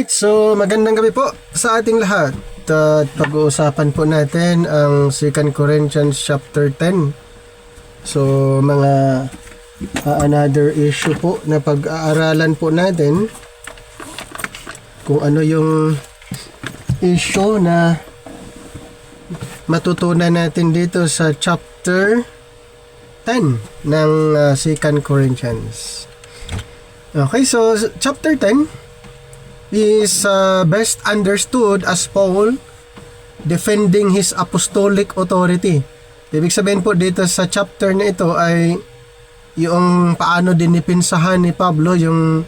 So, magandang gabi po sa ating lahat. At pag-uusapan po natin ang 2 Corinthians chapter 10. So, mga another issue po na pag-aaralan po natin kung ano yung issue na matutunan natin dito sa chapter 10 ng 2 Corinthians. Okay, so chapter 10 is best understood as Paul defending his apostolic authority. Ibig sabihin po dito sa chapter na ito ay yung paano dinipinsahan ni Pablo yung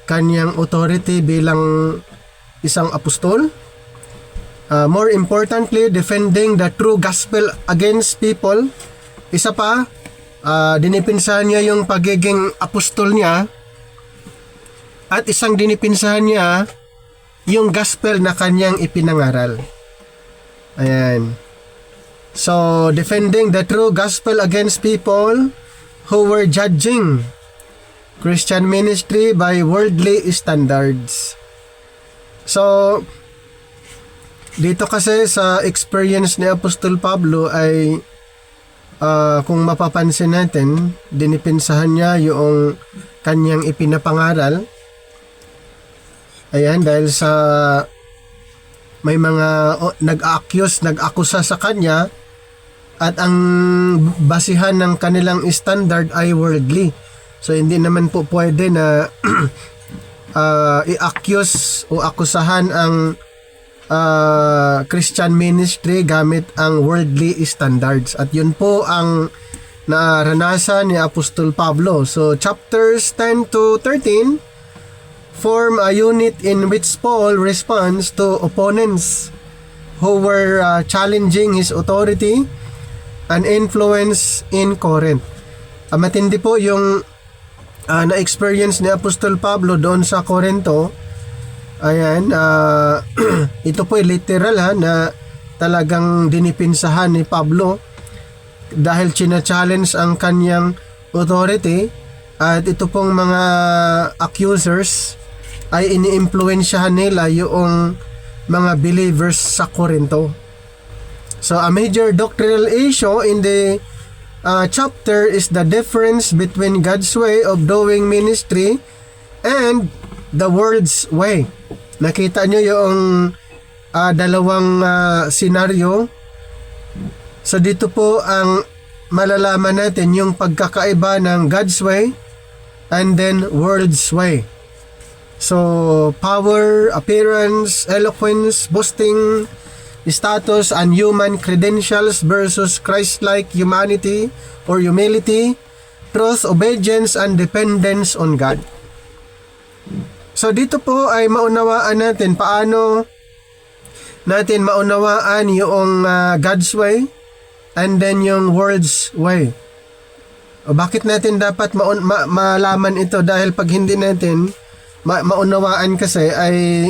kanyang authority bilang isang apostol. More importantly, defending the true gospel against people. Isa pa, dinipinsahan niya yung pagiging apostol niya. At isang dinipinsahan niya yung gospel na kanyang ipinangaral. Ayan. So, defending the true gospel against people who were judging Christian ministry by worldly standards. So, dito kasi sa experience ni Apostol Pablo ay kung mapapansin natin, dinipinsahan niya yung kanyang ipinapangaral. Ayan, dahil sa may mga nag-akusa sa kanya at ang basihan ng kanilang standard ay worldly. So, hindi naman po pwede na i-accuse o akusahan ang Christian ministry gamit ang worldly standards. At yun po ang naranasan ni Apostol Pablo. So, chapters 10 to 13 form a unit in which Paul responds to opponents who were challenging his authority and influence in Corinth. Matindi po yung na-experience ni Apostol Pablo doon sa Corinto. Ayan, ito po literal na talagang dinipinsahan ni Pablo dahil china-challenge ang kanyang authority, at ito pong mga accusers ay ini-impluwensyahan nila yung mga believers sa Corinto. So, a major doctrinal issue in the chapter is the difference between God's way of doing ministry and the world's way. Nakita nyo yung dalawang senaryo. So, dito po ang malalaman natin yung pagkakaiba ng God's way and then world's way. So, power, appearance, eloquence, boasting, status, and human credentials versus Christ-like humanity or humility, truth, obedience, and dependence on God. So, dito po ay maunawaan natin paano natin maunawaan yung God's way and then yung world's way. O bakit natin dapat malaman ito? Dahil pag hindi natin maunawaan kasi ay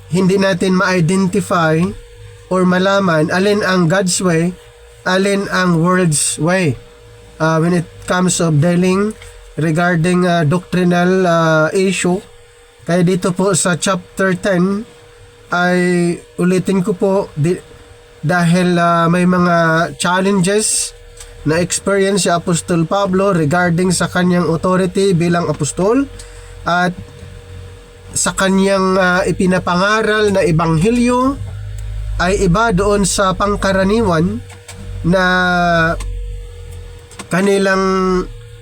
hindi natin ma-identify or malaman alin ang God's way, alin ang world's way when it comes of dealing regarding doctrinal issue. Kaya dito po sa chapter 10 ay ulitin ko po dahil may mga challenges na experience si Apostol Pablo regarding sa kanyang authority bilang apostol at sa kanyang ipinapangaral na ebanghelyo ay iba doon sa pangkaraniwan na kanilang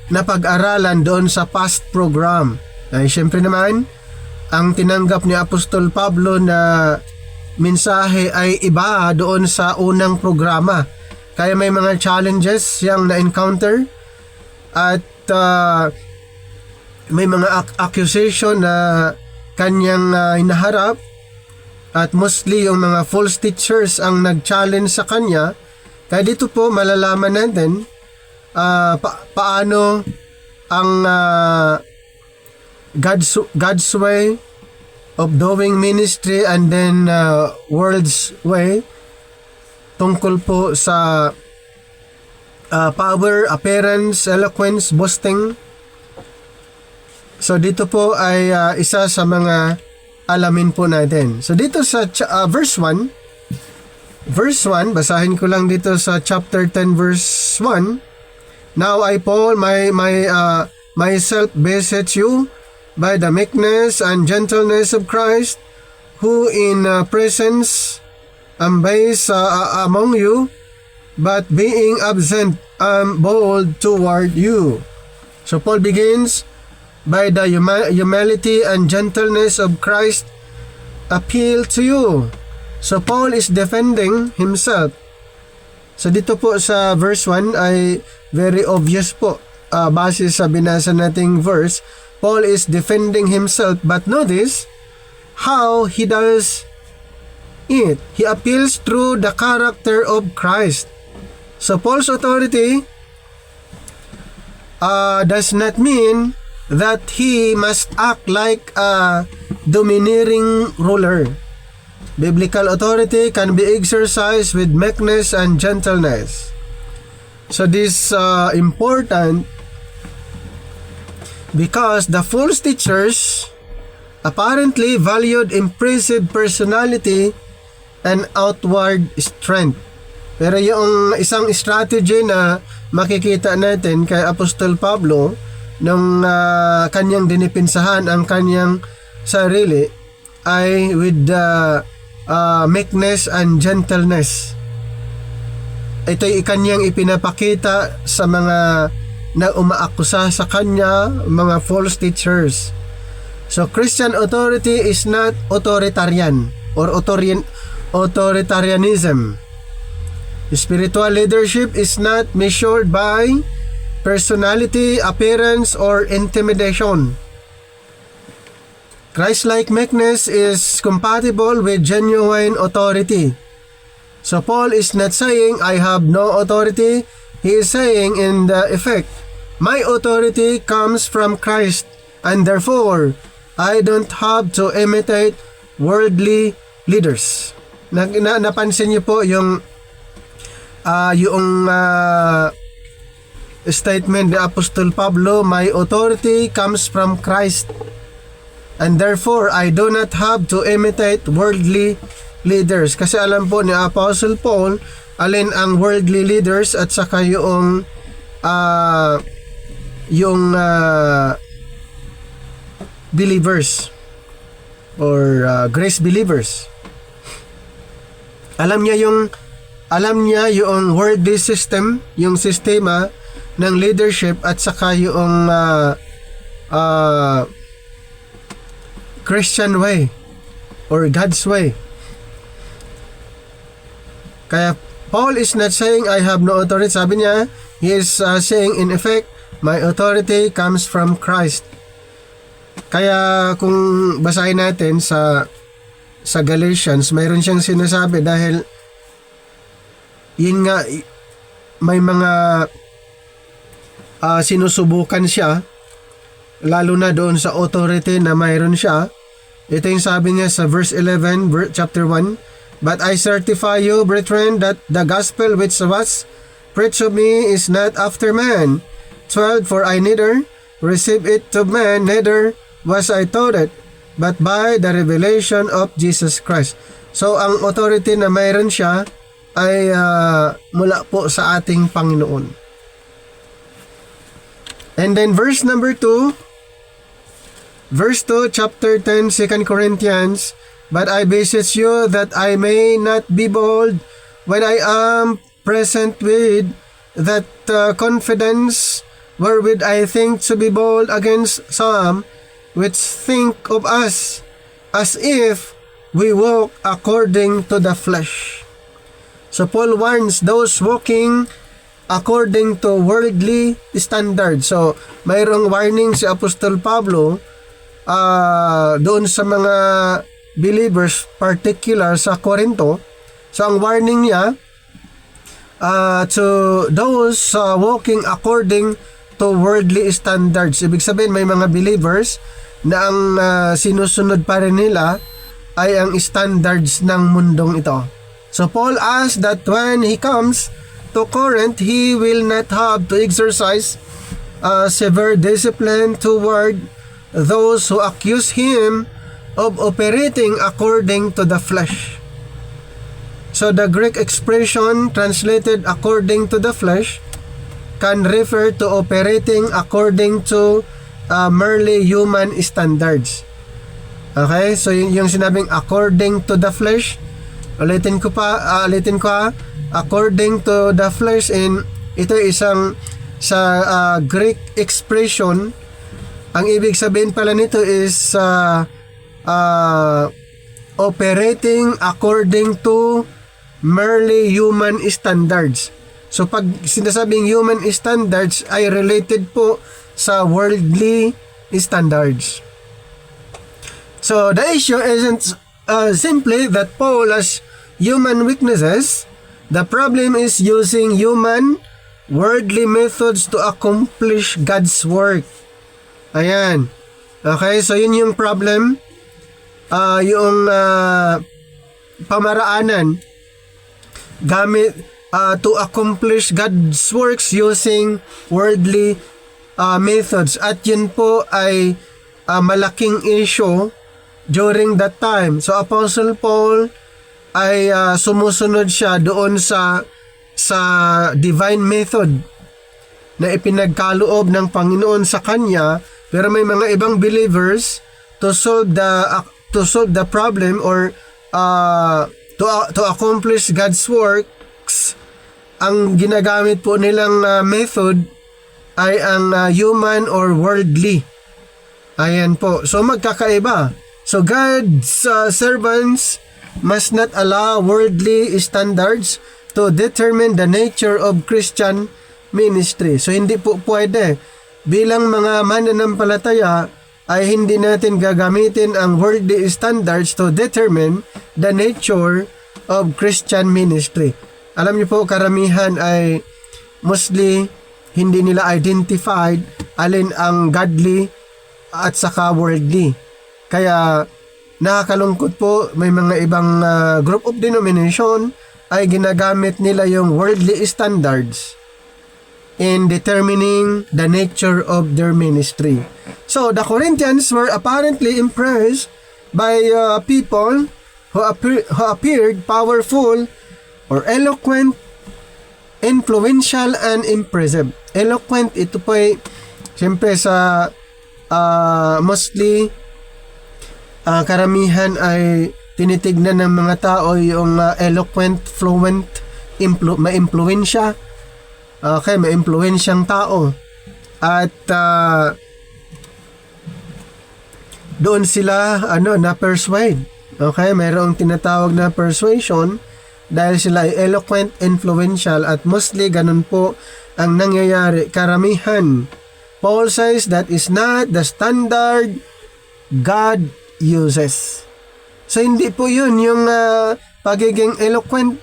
napag-aralan doon sa past program. Ay syempre naman, ang tinanggap ni Apostol Pablo na mensahe ay iba doon sa unang programa. Kaya may mga challenges siyang na-encounter at may mga accusation na kanyang hinaharap, at mostly yung mga false teachers ang nag-challenge sa kanya. Kaya dito po malalaman natin paano ang God's way of doing ministry and then world's way tungkol po sa power, appearance, eloquence, boasting. So dito po ay isa sa mga alamin po natin. So dito sa verse 1, basahin ko lang dito sa chapter 10 verse 1. Now I Paul myself beseech you by the meekness and gentleness of Christ, who in presence am base among you, but being absent am bold toward you. So Paul begins by the humility and gentleness of Christ appeal to you. So Paul is defending himself. So dito po sa verse 1 ay very obvious po. Base sa binasa nating verse, Paul is defending himself, but notice how he does it. He appeals through the character of Christ. So Paul's authority does not mean that he must act like a domineering ruler. Biblical authority can be exercised with meekness and gentleness. So this important because the false teachers apparently valued impressive personality and outward strength. Pero yung isang strategy na makikita natin kay Apostol Pablo nung kanyang dinipinsahan ang kanyang sarili ay with meekness and gentleness. Ito'y kanyang ipinapakita sa mga na umaakusa sa kanya, mga false teachers. So Christian authority is not authoritarian or authoritarianism. Spiritual leadership is not measured by personality, appearance, or intimidation. Christ-like meekness is compatible with genuine authority. So Paul is not saying, I have no authority. He is saying in the effect, my authority comes from Christ, and therefore, I don't have to imitate worldly leaders. Napansin niyo po yung statement ni Apostol Pablo, my authority comes from Christ, and therefore I do not have to imitate worldly leaders. Kasi alam po ni Apostle Paul alin ang worldly leaders at saka yung believers or grace believers. Alam niya yung worldly system, yung sistema ng leadership at saka yung Christian way or God's way. Kaya Paul is not saying I have no authority. Sabi niya, he is saying in effect, my authority comes from Christ. Kaya kung basahin natin sa Galatians, mayroon siyang sinasabi dahil yun nga, may mga sinusubukan siya, lalo na doon sa authority na mayroon siya. Ito yung sabi niya sa verse 11, chapter 1, but I certify you, brethren, that the gospel which was preached of me is not after man. 12, for I neither received it of man, neither was I taught it, but by the revelation of Jesus Christ. So, ang authority na mayroon siya ay mula po sa ating Panginoon. And then verse number 2, chapter 10, 2 Corinthians, but I beseech you that I may not be bold when I am present with that confidence wherewith I think to be bold against some which think of us as if we walk according to the flesh. So Paul warns those walking according to worldly standards. So mayroong warning si Apostol Pablo doon sa mga believers, particular sa Corinto. So ang warning niya to those walking according to worldly standards. Ibig sabihin may mga believers na ang sinusunod pa rin nila ay ang standards ng mundong ito. So Paul asks that when he comes to Corinth, he will not have to exercise severe discipline toward those who accuse him of operating according to the flesh. So the Greek expression translated according to the flesh can refer to operating according to merely human standards. Okay, so yung sinabing according to the flesh, ulitin ko according to the flesh, in ito isang sa Greek expression. Ang ibig sabihin pala nito is operating according to merely human standards. So pag sinasabing human standards ay related po sa worldly standards. So the issue isn't simply that Paul has human weaknesses. The problem is using human worldly methods to accomplish God's work. Ayan. Okay, so yun yung problem. Yung pamaraanan gamit to accomplish God's works using worldly methods. At yun po ay malaking issue during that time. So Apostle Paul ay sumusunod siya doon sa divine method na ipinagkaloob ng Panginoon sa kanya, pero may mga ibang believers to solve the problem or to accomplish God's works, ang ginagamit po nilang method ay ang human or worldly. Ayan po. So magkakaiba. So God's servants must not allow worldly standards to determine the nature of Christian ministry. So hindi po pwede. Bilang mga mananampalataya ay hindi natin gagamitin ang worldly standards to determine the nature of Christian ministry. Alam niyo po, karamihan ay mostly hindi nila identified alin ang godly at saka worldly. Kaya nakakalungkot po, may mga ibang group of denomination ay ginagamit nila yung worldly standards in determining the nature of their ministry. So the Corinthians were apparently impressed by people who appeared powerful or eloquent, influential, and impressive. Eloquent, ito po ay siyempre sa mostly karamihan ay tinitignan ng mga tao yung eloquent, fluent, ma-impluensya. Okay, ma-impluensyang tao. At doon sila na-persuade. Okay, mayroong tinatawag na persuasion dahil sila ay eloquent, influential, at mostly ganun po ang nangyayari. Karamihan. Paul says that is not the standard God uses. So hindi po yun yung pagiging eloquent,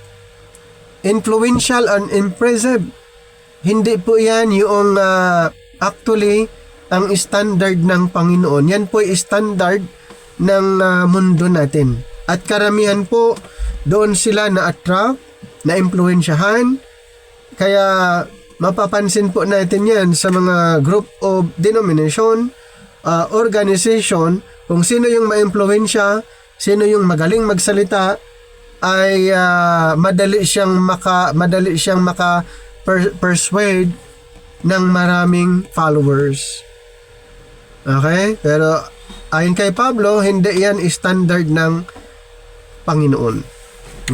influential, and impressive. Hindi po yan yung actually ang standard ng Panginoon. Yan po ay standard ng mundo natin. At karamihan po doon sila na-attract, na-impluensyahan. Kaya mapapansin po natin yan sa mga group of denomination, organization. Kung sino yung ma-impluensya, sino yung magaling magsalita, ay madali siyang persuade ng maraming followers. Okay? Pero ayon kay Pablo, hindi yan standard ng Panginoon.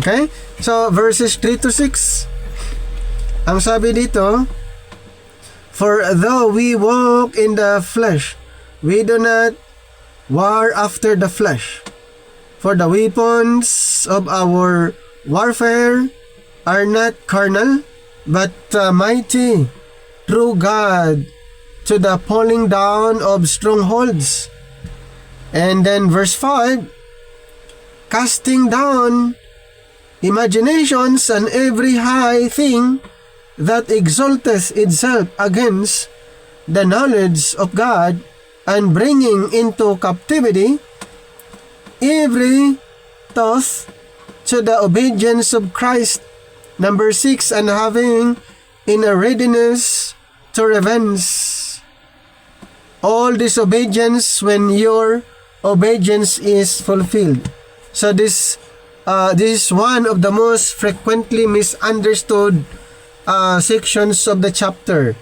Okay? So verses 3 to 6. Ang sabi dito, for though we walk in the flesh, we do not war after the flesh. For the weapons of our warfare are not carnal, but mighty through God to the pulling down of strongholds. And then verse 5, casting down imaginations and every high thing that exalteth itself against the knowledge of God, and bringing into captivity every thought to the obedience of Christ. Number 6, and having in a readiness to revenge all disobedience when your obedience is fulfilled. So this is one of the most frequently misunderstood sections of the chapter.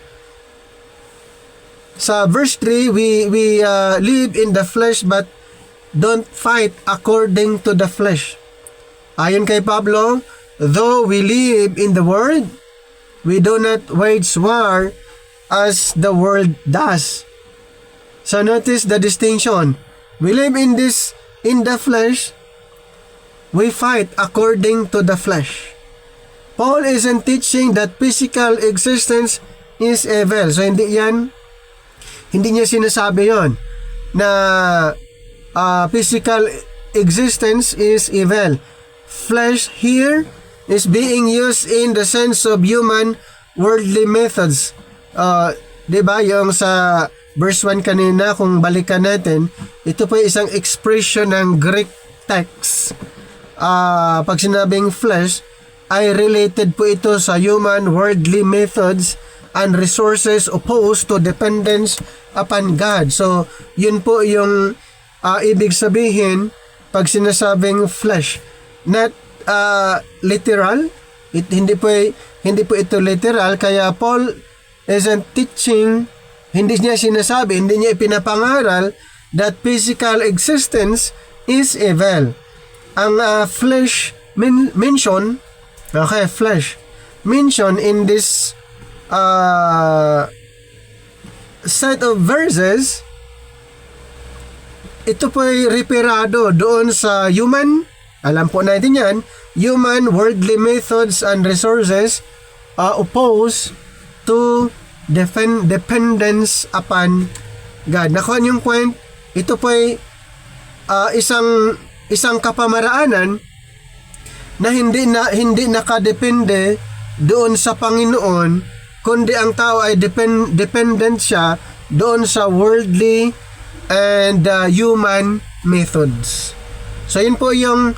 Sa verse 3, we live in the flesh but don't fight according to the flesh. Ayon kay Pablo, though we live in the world, we do not wage war as the world does. So notice the distinction. We live in the flesh, we fight according to the flesh. Paul isn't teaching that physical existence is evil. So hindi niya sinasabi yon na physical existence is evil. Flesh here is being used in the sense of human worldly methods. Diba yung sa verse 1 kanina, kung balikan natin, ito po isang expression ng Greek text. Pag sinabing flesh, ay related po ito sa human worldly methods and resources opposed to dependence upon God. So, yun po yung ibig sabihin pag sinasabing flesh. Not literal. Hindi po ito literal. Kaya Paul isn't teaching, hindi niya sinasabi, hindi niya ipinapangaral that physical existence is evil. Ang flesh flesh mention in this set of verses, ito po'y referado doon sa human, alam po natin yan, human worldly methods and resources opposed to dependence upon God. Nakuha niyong point, ito po'y isang kapamaraanan na hindi nakadepende doon sa Panginoon, kundi ang tao ay dependent siya doon sa worldly and human methods. So yun po yung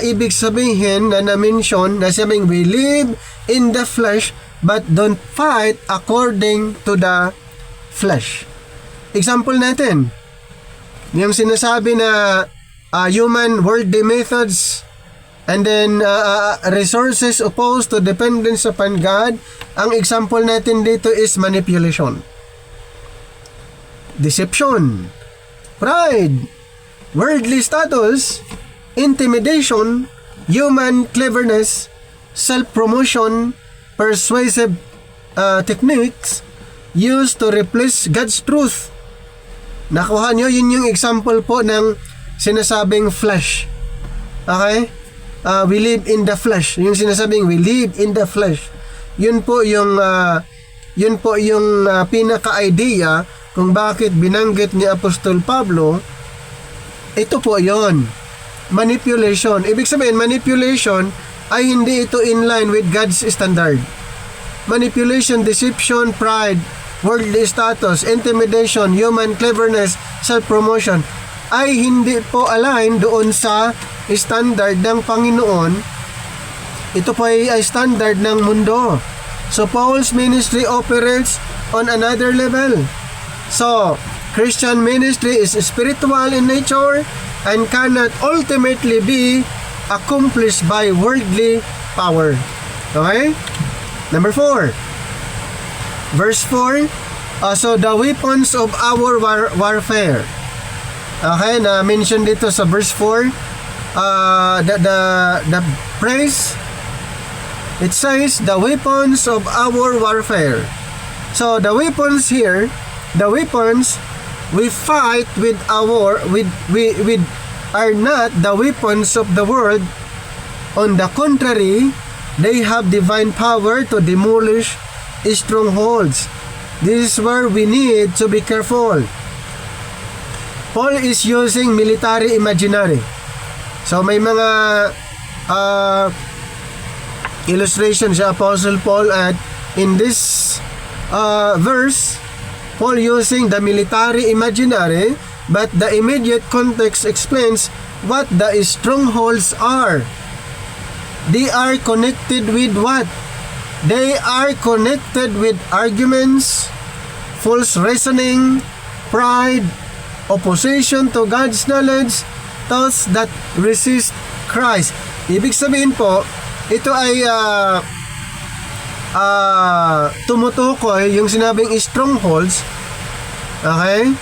ibig sabihin na na-mention, na sabing we live in the flesh but don't fight according to the flesh. Example natin, yung sinasabi na human worldly methods and then resources opposed to dependence upon God. Ang example natin dito is manipulation, deception, pride, worldly status, intimidation, human cleverness, self-promotion, persuasive techniques used to replace God's truth. Nakuha nyo, yun yung example po ng sinasabing flesh. Okay? We live in the flesh. Yung sinasabing we live in the flesh. Yun po yung pinaka-idea kung bakit binanggit ni Apostol Pablo. Ito po yon, manipulation. Ibig sabihin, manipulation ay hindi ito in line with God's standard. Manipulation, deception, pride, worldly status, intimidation, human cleverness, self-promotion ay hindi po align doon sa standard ng Panginoon. Ito po ay standard ng mundo. So Paul's ministry operates on another level. So Christian ministry is spiritual in nature and cannot ultimately be accomplished by worldly power. Okay? Number 4. Verse 4. So the weapons of our warfare. Okay, na-mention dito sa verse 4. The phrase, it says the weapons of our warfare. So the weapons here, the weapons we fight with are not the weapons of the world. On the contrary, they have divine power to demolish strongholds. This is where we need to be careful. Paul is using military imaginary. So may mga illustration sa Apostle Paul, at in this verse, Paul using the military imaginary, but the immediate context explains what the strongholds are. They are connected with what? They are connected with arguments, false reasoning, pride, opposition to God's knowledge, thoughts that resist Christ. Ibig sabihin po, ito ay tumutukoy yung sinabing strongholds. Okay?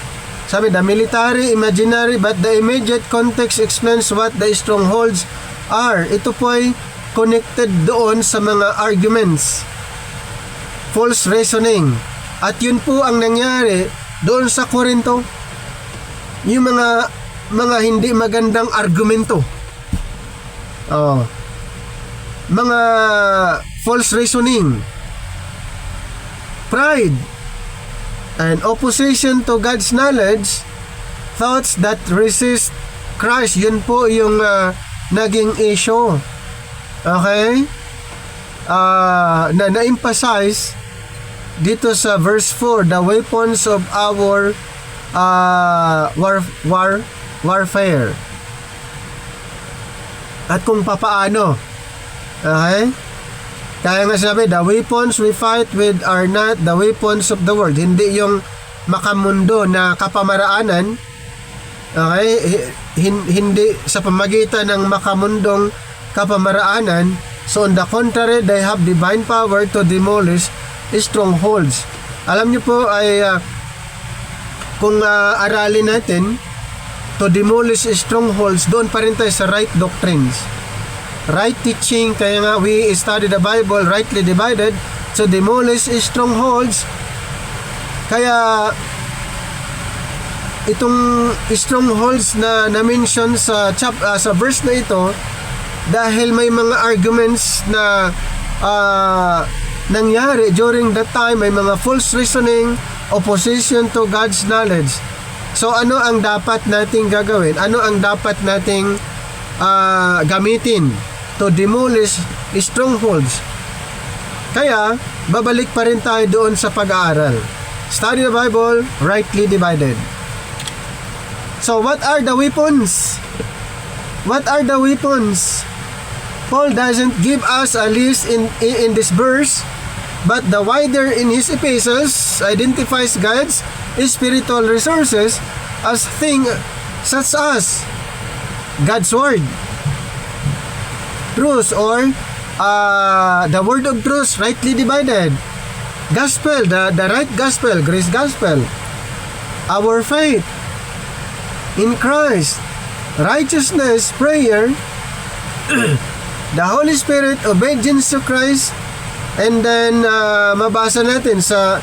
Sabi, the military, imaginary, but the immediate context explains what the strongholds are. Ito po ay connected doon sa mga arguments, false reasoning. At yun po ang nangyari doon sa Korinto. Yung mga hindi magandang argumento. Mga false reasoning, pride, and opposition to God's knowledge, thoughts that resist Christ. Yun po yung naging issue. Okay? Na-emphasize dito sa verse 4, the weapons of our warfare. At kung papaano. Okay? Kaya nga sabi, the weapons we fight with are not the weapons of the world. Hindi yung makamundo na kapamaraanan. Okay? Hindi sa pamagitan ng makamundong kapamaraanan. So on the contrary, they have divine power to demolish strongholds. Alam niyo po ay kung aralin natin to demolish strongholds, doon pa rin tayo sa right doctrines, right teaching. Kaya nga we study the Bible rightly divided to demolish strongholds. Kaya itong strongholds na na-mention sa verse na ito, dahil may mga arguments na nangyari during that time, may mga false reasoning, opposition to God's knowledge. So ano ang dapat nating gagawin? Ano ang dapat nating gamitin to demolish strongholds? Kaya babalik pa rin tayo doon sa pag-aaral. Study the Bible rightly divided. So what are the weapons? What are the weapons? Paul doesn't give us a list in this verse, but the wider in his epistles identifies God's spiritual resources as things such as God's Word, truth, or the Word of truth rightly divided, gospel, the right gospel, grace gospel, our faith in Christ, righteousness, prayer, the Holy Spirit, obedience to Christ. And then mabasa natin sa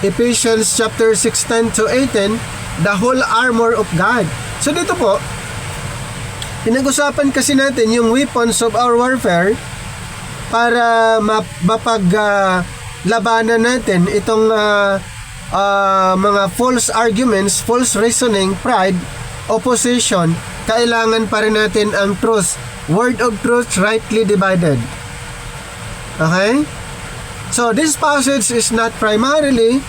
Ephesians chapter 6:10 to 18, the whole armor of God. So dito po, pinag-usapan kasi natin yung weapons of our warfare para mapaglabanan natin itong mga false arguments, false reasoning, pride, opposition. Kailangan pa rin natin ang truth, word of truth rightly divided. Okay? So this passage is not primarily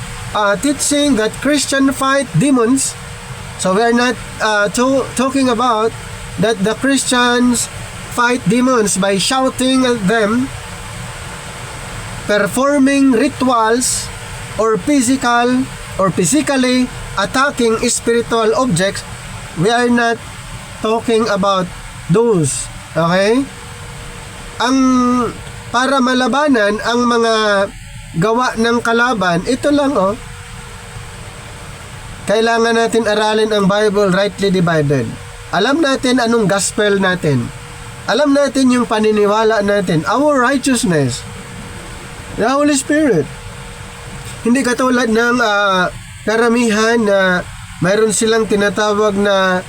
teaching that Christian fight demons. So we are not talking about that the Christians fight demons by shouting at them, performing rituals, or physically attacking spiritual objects. We are not talking about those. Okay? Para malabanan ang mga gawa ng kalaban, ito lang kailangan natin aralin ang Bible rightly divided. Alam natin anong gospel natin. Alam natin yung paniniwala natin, our righteousness, the Holy Spirit. Hindi katulad ng karamihan na mayroon silang tinatawag na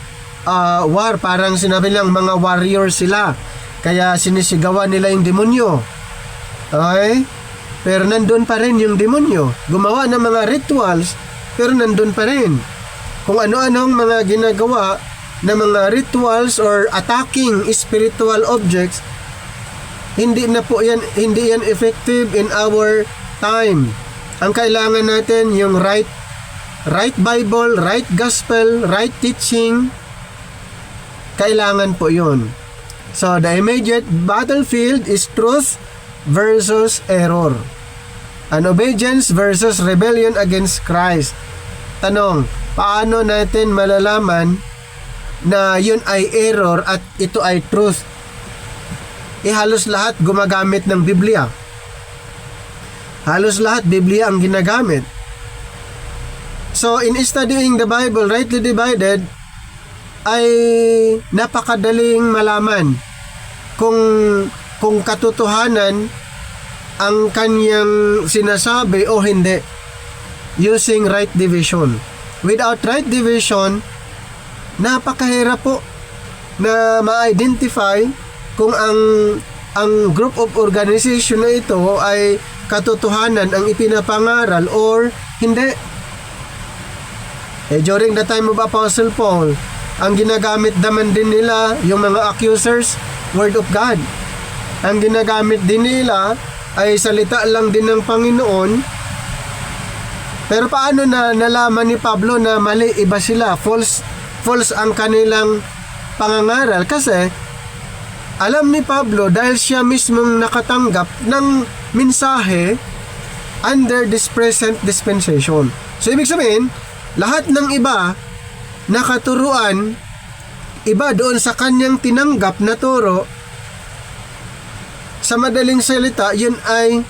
war, parang sinabi lang mga warrior sila, kaya sinisigawan nila yung demonyo. Okay? Pero nandun pa rin yung demonyo. Gumawa ng mga rituals, pero nandun pa rin. Kung ano-anong mga ginagawa na mga rituals or attacking spiritual objects, hindi yan effective in our time. Ang kailangan natin yung right Bible, right gospel, right teaching. Kailangan po yun. So the immediate battlefield is truth versus error, and obedience versus rebellion against Christ. Tanong, paano natin malalaman na yun ay error at ito ay truth? Halos lahat gumagamit ng Biblia. Halos lahat Biblia ang ginagamit. So, in studying the Bible, rightly divided, ay napakadaling malaman kung katotohanan ang kanyang sinasabi o hindi using right division. Without right division, napakahirap po na ma-identify kung ang group of organization na ito ay katotohanan ang ipinapangaral or hindi. During the time of Apostle Paul, ang ginagamit naman din nila yung mga accusers, Word of God. Ang ginagamit din nila ay salita lang din ng Panginoon. Pero paano na nalaman ni Pablo na mali, iba sila, false ang kanilang pangangaral? Kasi alam ni Pablo dahil siya mismong nakatanggap ng mensahe under this present dispensation. So ibig sabihin, lahat ng iba na katuruan, iba doon sa kanyang tinanggap na turo, sa madaling salita, yun ay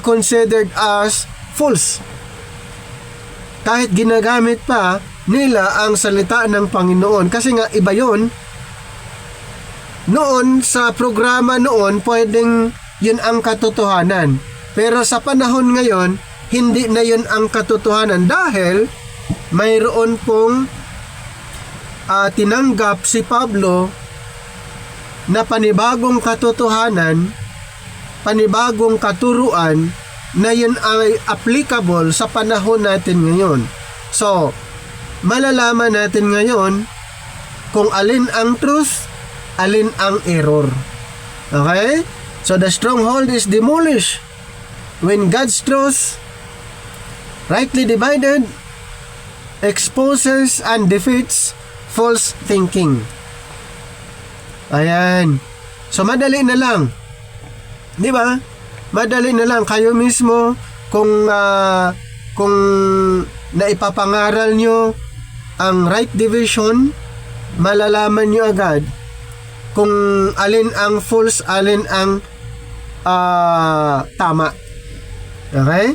considered as false. Kahit ginagamit pa nila ang salita ng Panginoon. Kasi nga, iba yun. Noon, sa programa noon, pwedeng yun ang katotohanan. Pero sa panahon ngayon, hindi na yun ang katotohanan dahil mayroon pong tinanggap si Pablo na panibagong katotohanan, panibagong katuruan na yun ay applicable sa panahon natin ngayon. So, malalaman natin ngayon kung alin ang truth, alin ang error. Okay? So, the stronghold is demolished when God's truth, rightly divided, exposes and defeats false thinking. Ayan. So, madali na lang. Di ba? Madali na lang. Kayo mismo, kung naipapangaral nyo ang right division, malalaman nyo agad kung alin ang false, alin ang tama. Okay?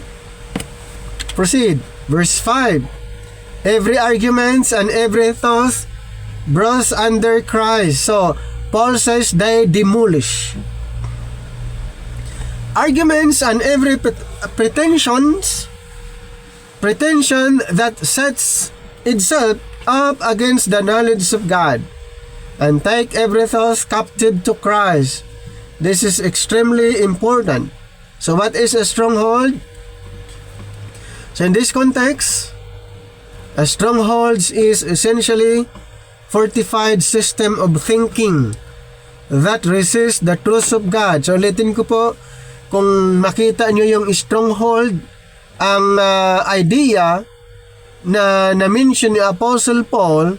Proceed. Verse 5. Every arguments and every thought brought under Christ. So, Paul says they demolish. Arguments and every pretension that sets itself up against the knowledge of God, and take every thought captive to Christ. This is extremely important. So what is a stronghold? So in this context, a stronghold is essentially fortified system of thinking that resists the truth of God. So ulitin ko po, kung makita nyo yung stronghold, ang idea na na-mention ni Apostle Paul,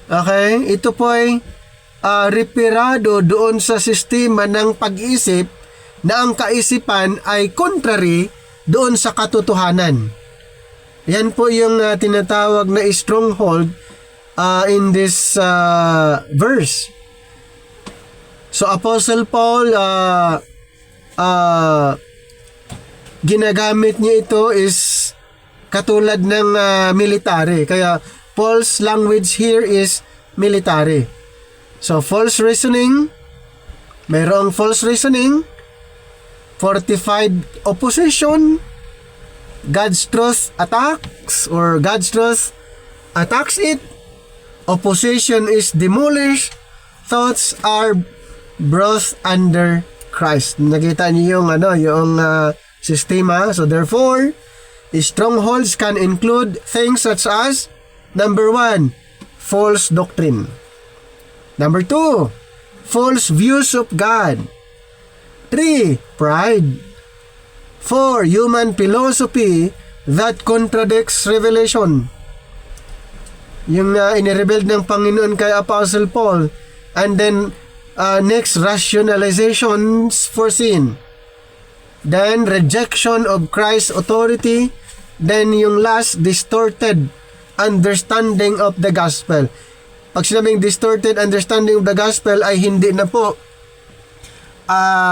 okay, ito po ay reparado doon sa sistema ng pag-isip na ang kaisipan ay contrary doon sa katotohanan. Yan po yung tinatawag na stronghold in this verse. So Apostle Paul, ginagamit niya ito is katulad ng military. Kaya Paul's language here is military. So false reasoning, mayroong false reasoning, fortified opposition, God's truth attacks or God's truth attacks it, opposition is demolished, thoughts are brought under Christ. Nakita niyo yung sistema. So therefore, strongholds can include things such as, number 1, false doctrine. Number 2, false views of God. 3, pride. 4, human philosophy that contradicts revelation. Yung inirebuild ng Panginoon kay Apostle Paul. And then, next, rationalizations for sin. Then, rejection of Christ's authority. Then, yung last, distorted understanding of the gospel. Pag sinabing distorted understanding of the gospel ay hindi na po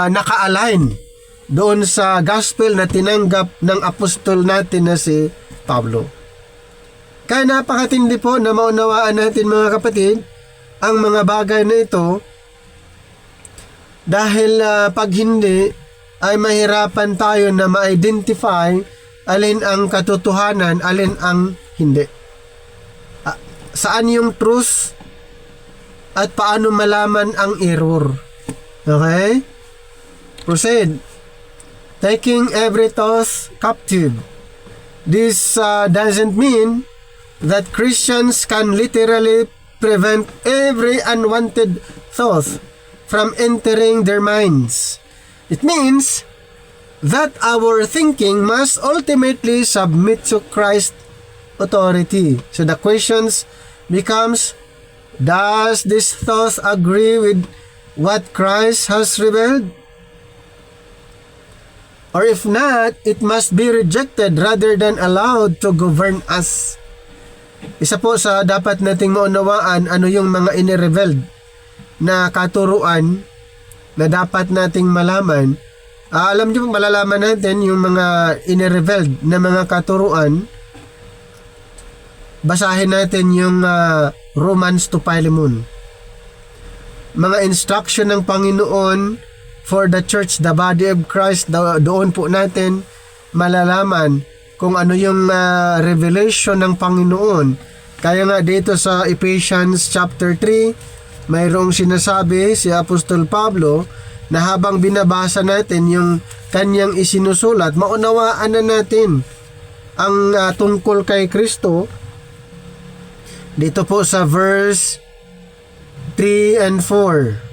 naka-align doon sa gospel na tinanggap ng apostol natin na si Pablo. Kaya napakatindi po na maunawaan natin mga kapatid ang mga bagay na ito dahil pag hindi ay mahirapan tayo na ma-identify alin ang katotohanan, alin ang hindi. Saan yung truth at paano malaman ang error. Okay? Proceed. Taking every thought captive. This doesn't mean that Christians can literally prevent every unwanted thought from entering their minds. It means that our thinking must ultimately submit to Christ's authority. So the questions becomes, does this thought agree with what Christ has revealed? Or if not, it must be rejected rather than allowed to govern us. Isa po sa dapat nating maunawaan ano yung mga inirevealed na katuruan na dapat nating malaman. Alam niyo, malalaman natin yung mga inirevealed na mga katuruan. Basahin natin yung Romans to Philemon. Mga instruction ng Panginoon for the church, the body of Christ, doon po natin malalaman kung ano yung revelation ng Panginoon. Kaya nga dito sa Ephesians chapter 3, mayroong sinasabi si Apostol Pablo na habang binabasa natin yung kanyang isinusulat, maunawaan na natin ang tungkol kay Kristo. Dito po sa verse 3 and 4.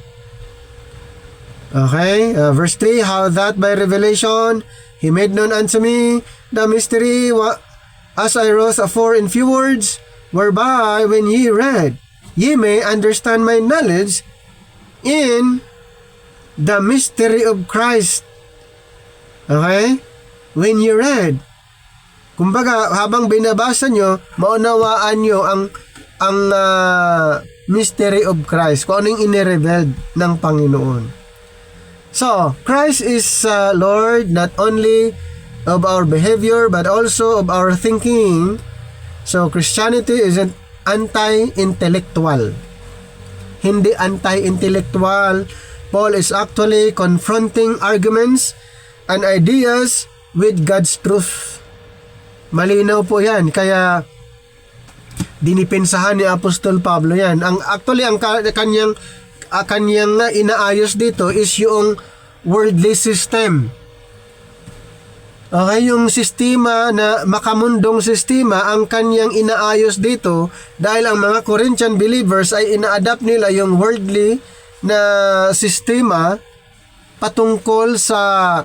Okay, verse 3, how that by revelation he made known unto me the mystery as I wrote afore in few words, whereby when ye read, ye may understand my knowledge in the mystery of Christ. Okay? When you read, kumbaga habang binabasa nyo, maunawaan nyo ang mystery of Christ, kung ano yung inirevealed ng Panginoon. So, Christ is Lord not only of our behavior but also of our thinking. So, Christianity isn't anti-intellectual. Hindi anti-intellectual. Paul is actually confronting arguments and ideas with God's truth. Malinaw po yan. Kaya dinipinsahan ni Apostol Pablo yan. Ang kanyang inaayos dito is yung worldly system. Okay, yung sistema na makamundong sistema ang kanyang inaayos dito dahil ang mga Corinthian believers ay ina-adapt nila yung worldly na sistema patungkol sa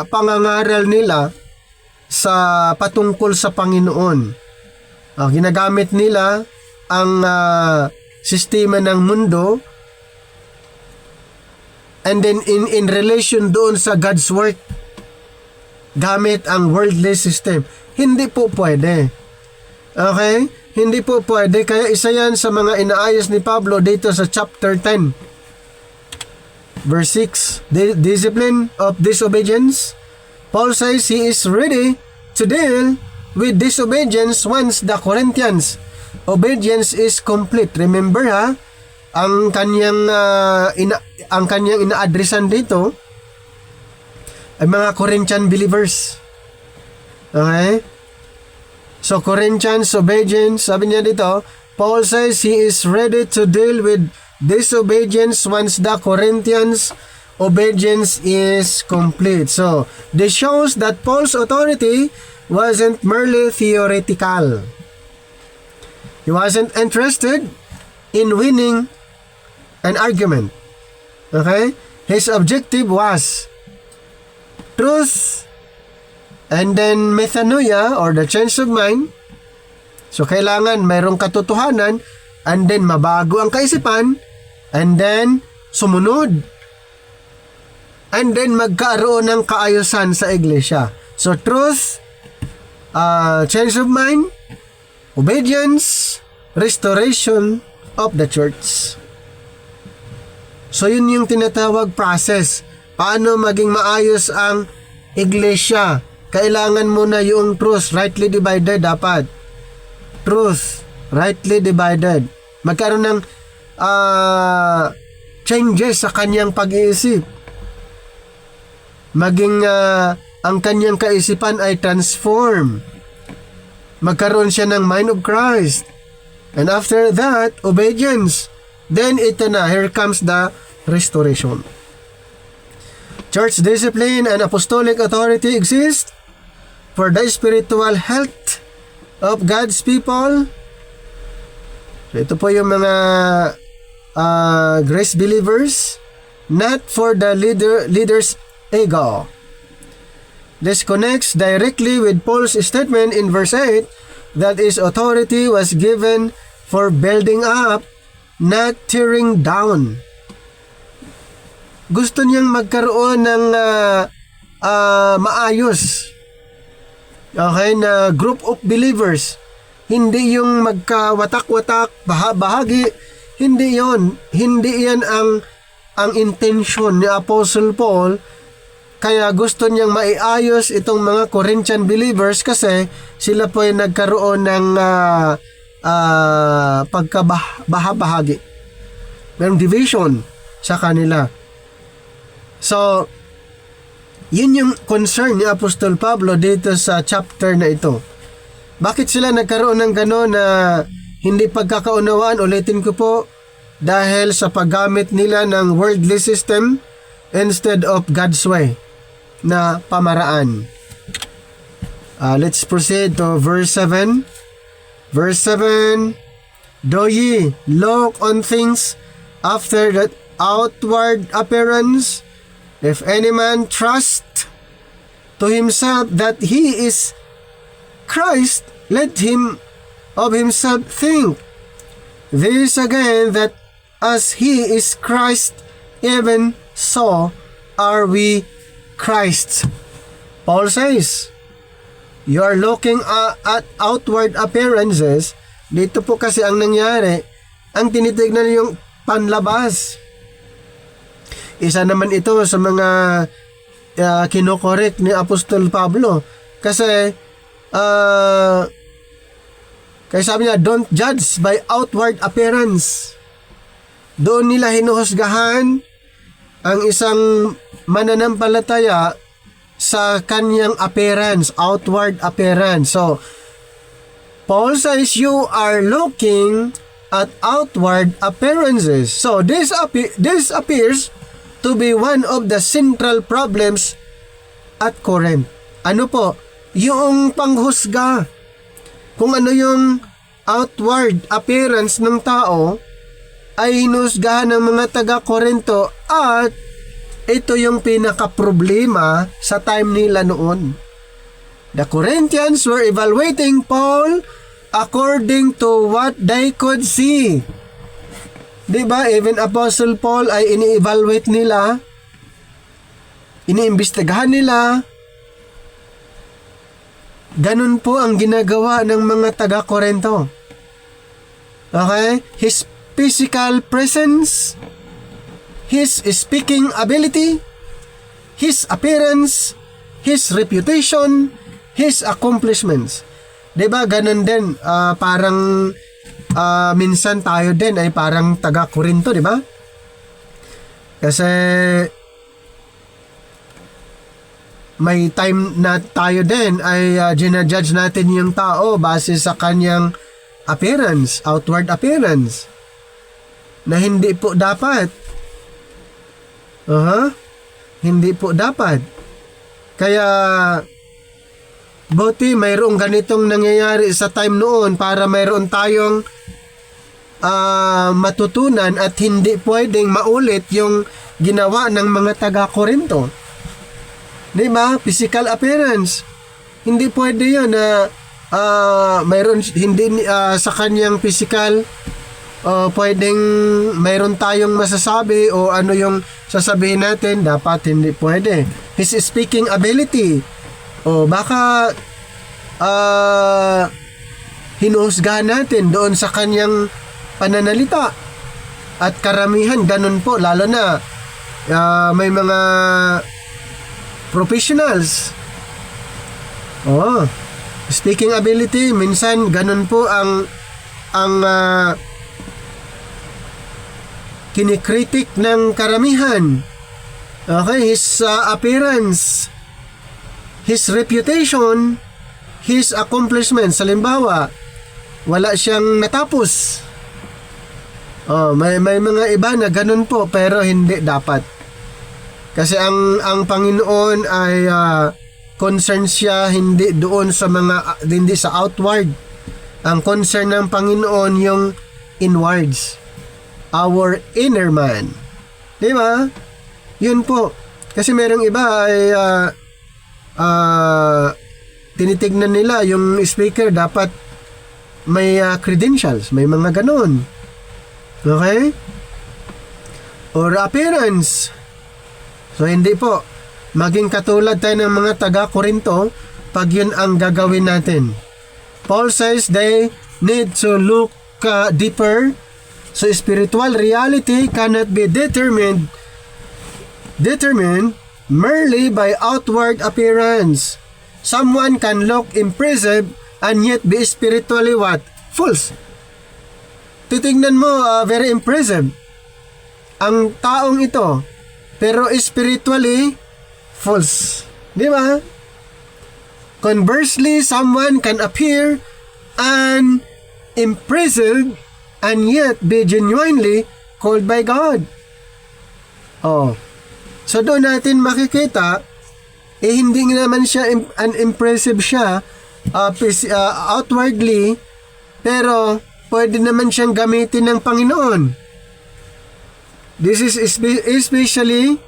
pangangaral nila sa patungkol sa Panginoon. Ginagamit nila ang sistema ng mundo and then in relation doon sa God's work gamit ang worldly system. Hindi po pwede. Okay? Hindi po pwede. Kaya isa yan sa mga inaayos ni Pablo dito sa chapter 10. Verse 6. Discipline of disobedience. Paul says he is ready to deal with disobedience once the Corinthians obedience is complete. Remember ang kanyang ina-addressan dito ay mga Corinthian believers. Okay? So, Corinthians obedience, sabi niya dito, Paul says he is ready to deal with disobedience once the Corinthians obedience is complete. So, this shows that Paul's authority wasn't merely theoretical. He wasn't interested in winning an argument. Okay? His objective was truth and then metanoia or the change of mind. So, kailangan mayroong katotohanan and then mabago ang kaisipan and then sumunod and then magkaroon ng kaayusan sa iglesia. So, truth, change of mind, obedience, restoration of the church. So yun yung tinatawag process. Paano maging maayos ang iglesia? Kailangan mo na yung truth, rightly divided dapat. Truth, rightly divided. Magkaroon ng changes sa kanyang pag-iisip. Maging ang kanyang kaisipan ay transform. Magkaroon siya ng mind of Christ. And after that, obedience. Then ito na, here comes the restoration. Church discipline and apostolic authority exist for the spiritual health of God's people. So ito po yung mga grace believers, not for the leader's ego. This connects directly with Paul's statement in verse 8 that his authority was given for building up, not tearing down. Gusto niyang magkaroon ng maayos, okay, na group of believers. Hindi yung magkawatak-watak, bahagi. Hindi yon. Hindi yan ang intention ni Apostle Paul. Kaya gusto niyang maiayos itong mga Corinthian believers kasi sila po ay nagkaroon ng pagkabahagi. Mayroong division sa kanila. So, yun yung concern ni Apostol Pablo dito sa chapter na ito. Bakit sila nagkaroon ng gano'n na hindi pagkakaunawaan? Ulitin ko po, dahil sa paggamit nila ng worldly system instead of God's way na pamaraan. Let's proceed to verse 7. Verse 7, do ye look on things after that outward appearance? If any man trust to himself that he is Christ, let him of himself think this again, that as he is Christ, even so are we Christ. Paul says, you are looking at outward appearances. Dito po kasi ang nangyari, ang tinitignan yung panlabas. Isa naman ito sa mga kinokorek ni Apostol Pablo. Kasi sabi niya, don't judge by outward appearance. Doon nila hinuhusgahan ang isang mananampalataya sa kanyang appearance, outward appearance. So, Paul says you are looking at outward appearances. So, this appears to be one of the central problems at Corinth. Ano po? Yung panghusga. Kung ano yung outward appearance ng tao ay hinusgahan ng mga taga-Korinto at ito yung pinaka-problema sa time nila noon. The Corinthians were evaluating Paul according to what they could see. Diba? Even Apostle Paul ay ini-evaluate nila, iniimbestigahan nila. Ganun po ang ginagawa ng mga taga-Korinto. Okay? His physical presence, his speaking ability, his appearance, his reputation, his accomplishments. Diba? Ganun din. Parang minsan tayo din ay parang taga-Korinto, di ba? Kasi may time na tayo din ay ginajudge natin yung tao base sa kanyang appearance, outward appearance, na hindi po dapat. Hindi po dapat. Kaya buti mayroong ganitong nangyayari sa time noon para mayroon tayong matutunan at hindi pwedeng maulit yung ginawa ng mga taga-Korinto. Diba? Physical appearance. Hindi pwede yun na mayroon hindi sa kanyang physical pwedeng mayroon tayong masasabi o ano yung sasabihin natin, dapat hindi pwede. His speaking ability. O baka hinuhusgahan natin doon sa kanyang pananalita. At karamihan ganun po, lalo na may mga professionals. Speaking ability, minsan ganun po ang kinikritik ng karamihan. Okay, his appearance, his reputation, his accomplishments. Halimbawa, wala siyang natapos. May mga iba na ganun po, pero hindi dapat. Kasi ang Panginoon ay concern siya hindi doon sa hindi sa outward. Ang concern ng Panginoon yung inwards, our inner man. Di ba? Yun po. Kasi merong iba ay tinitignan nila yung speaker dapat may credentials, may mga ganun. Okay? Or appearance. So hindi po. Maging katulad tayo ng mga taga-Korinto pag yun ang gagawin natin. Paul says they need to look deeper. So spiritual reality cannot be determined merely by outward appearance. Someone can look impressive and yet be spiritually what? False. Titignan mo, very impressive ang taong ito, pero spiritually false. Di ba? Conversely, someone can appear impressive and yet be genuinely called by God. So doon natin makikita, hindi naman siya unimpressive siya outwardly, pero pwede naman siyang gamitin ng Panginoon. This is especially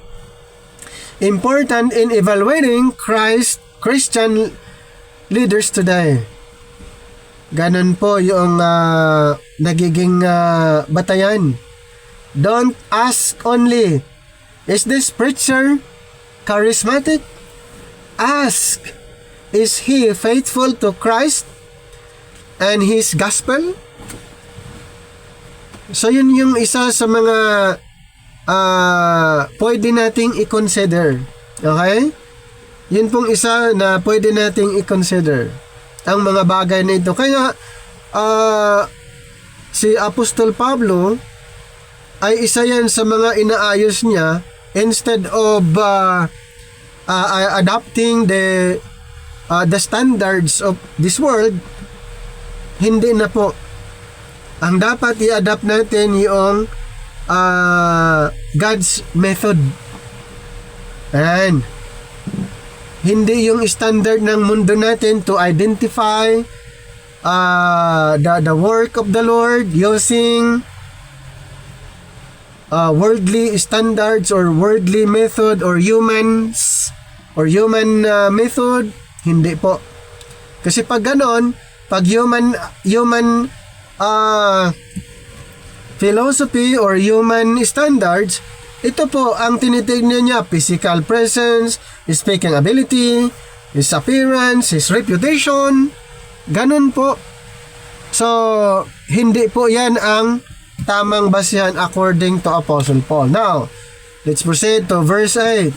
important in evaluating Christian leaders today. Ganon po yung nagiging batayan. Don't ask only, is this preacher charismatic? Ask, is he faithful to Christ and His gospel? So yun yung isa sa mga pwede nating i-consider. Okay? Yun pong isa na pwede nating i-consider. Ang mga bagay na ito. Kaya si Apostol Pablo ay isa yan sa mga inaayos niya instead of adopting the standards of this world. Hindi na po. Ang dapat i-adapt natin yung God's method. And hindi yung standard ng mundo natin to identify the work of the Lord using worldly standards or worldly method or human method. Hindi po. Kasi pag ganon, pag human philosophy or human standards, ito po ang tinitignan niya: physical presence, speaking ability, his appearance, his reputation. Ganun po. So, hindi po yan ang tamang basihan according to Apostle Paul. Now, let's proceed to verse 8.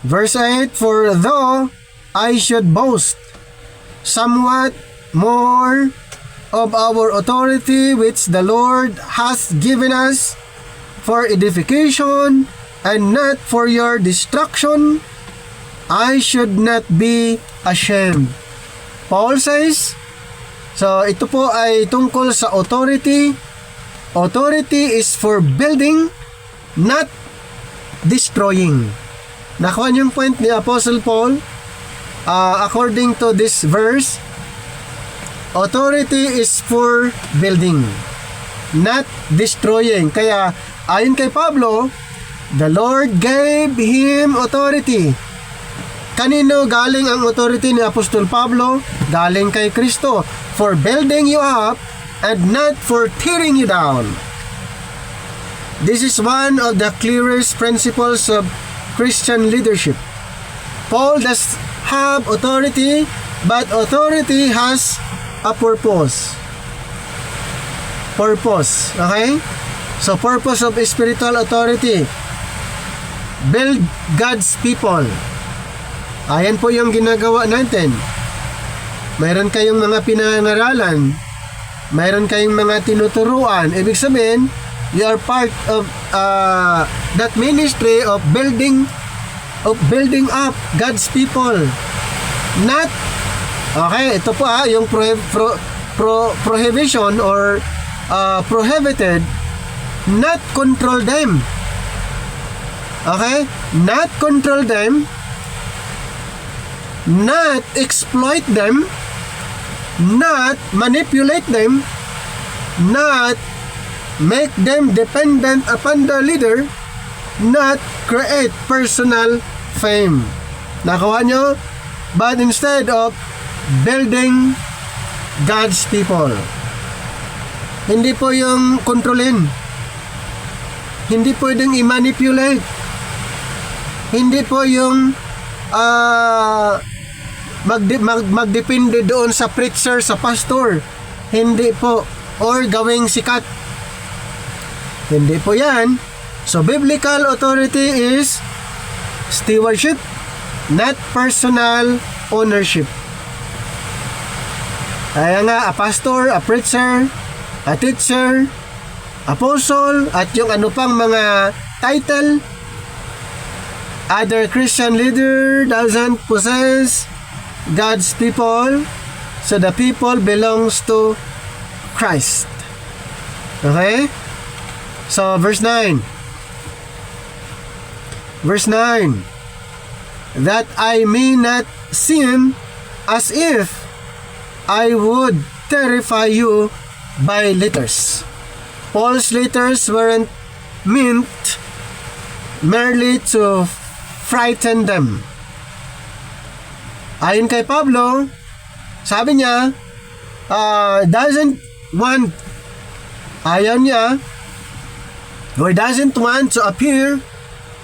Verse 8, for though I should boast somewhat more of our authority which the Lord has given us for edification and not for your destruction, I should not be ashamed. Paul says, so ito po ay tungkol sa authority. Authority is for building, not destroying. Nakuha niyo yung point ni Apostle Paul. According to this verse, authority is for building, not destroying. Kaya ayon kay Pablo, the Lord gave him authority. Kanino galing ang authority ni Apostol Pablo? Galing kay Kristo, for building you up and not for tearing you down. This is one of the clearest principles of Christian leadership. Paul does have authority, but authority has a purpose. Purpose, okay? So, purpose of spiritual authority. Build God's people. Ayan po yung ginagawa natin. Mayroon kayong mga pinangaralan. Mayroon kayong mga tinuturuan. Ibig sabihin, you are part of that ministry of building up God's people. Not, okay, ito po yung prohibition or prohibited, not control them. Okay? Not control them, not exploit them, not manipulate them, not make them dependent upon the leader, not create personal fame. Nakuha nyo? But instead of building God's people. Hindi po yung kontrolin. Hindi pwedeng i-manipulate. Hindi po yung magdepende doon sa preacher, sa pastor. Hindi po. Or gawing sikat. Hindi po yan. So, biblical authority is stewardship, not personal ownership. Kaya nga, a pastor, a preacher, a teacher, apostle, at yung ano pang mga title, other Christian leader doesn't possess God's people, so the people belongs to Christ. Okay? So, verse 9. Verse 9. That I may not seem as if I would terrify you by letters. Paul's letters weren't meant merely to frighten them. Ayon kay Pablo, sabi niya, ayaw niya, or doesn't want to appear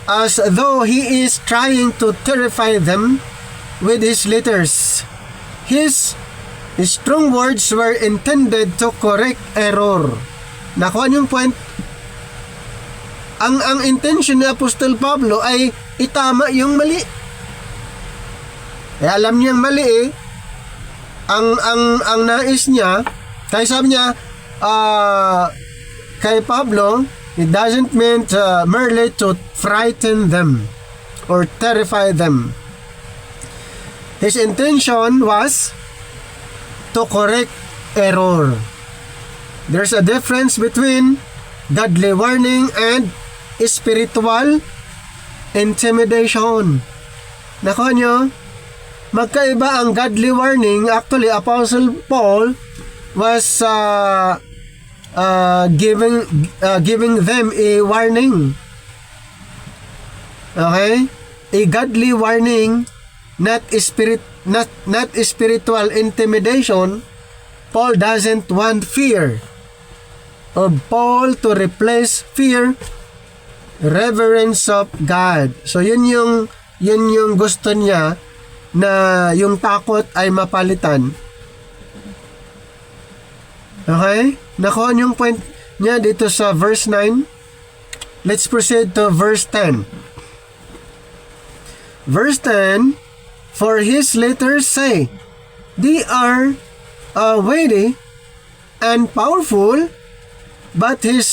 as though he is trying to terrify them with his letters. His strong words were intended to correct error. Nakuha yung point. Ang intention ni Apostol Pablo ay itama yung mali. Eh, alam niyang mali eh. Ang nais niya, kaya sabi niya, kay Pablo, it doesn't mean merely to frighten them or terrify them. His intention was to correct error. There's a difference between godly warning and spiritual intimidation. Nakuha nyo? Magkaiba ang godly warning. Actually, Apostle Paul was giving them a warning. Okay? A godly warning, not spiritual intimidation. Paul doesn't want fear of Paul to replace fear, reverence of God. So yun yung gusto niya, na yung takot ay mapalitan. Okay? Nakuha yung point niya dito sa verse 9. Let's proceed to verse 10. Verse 10, for his letters say, they are weighty and powerful, but his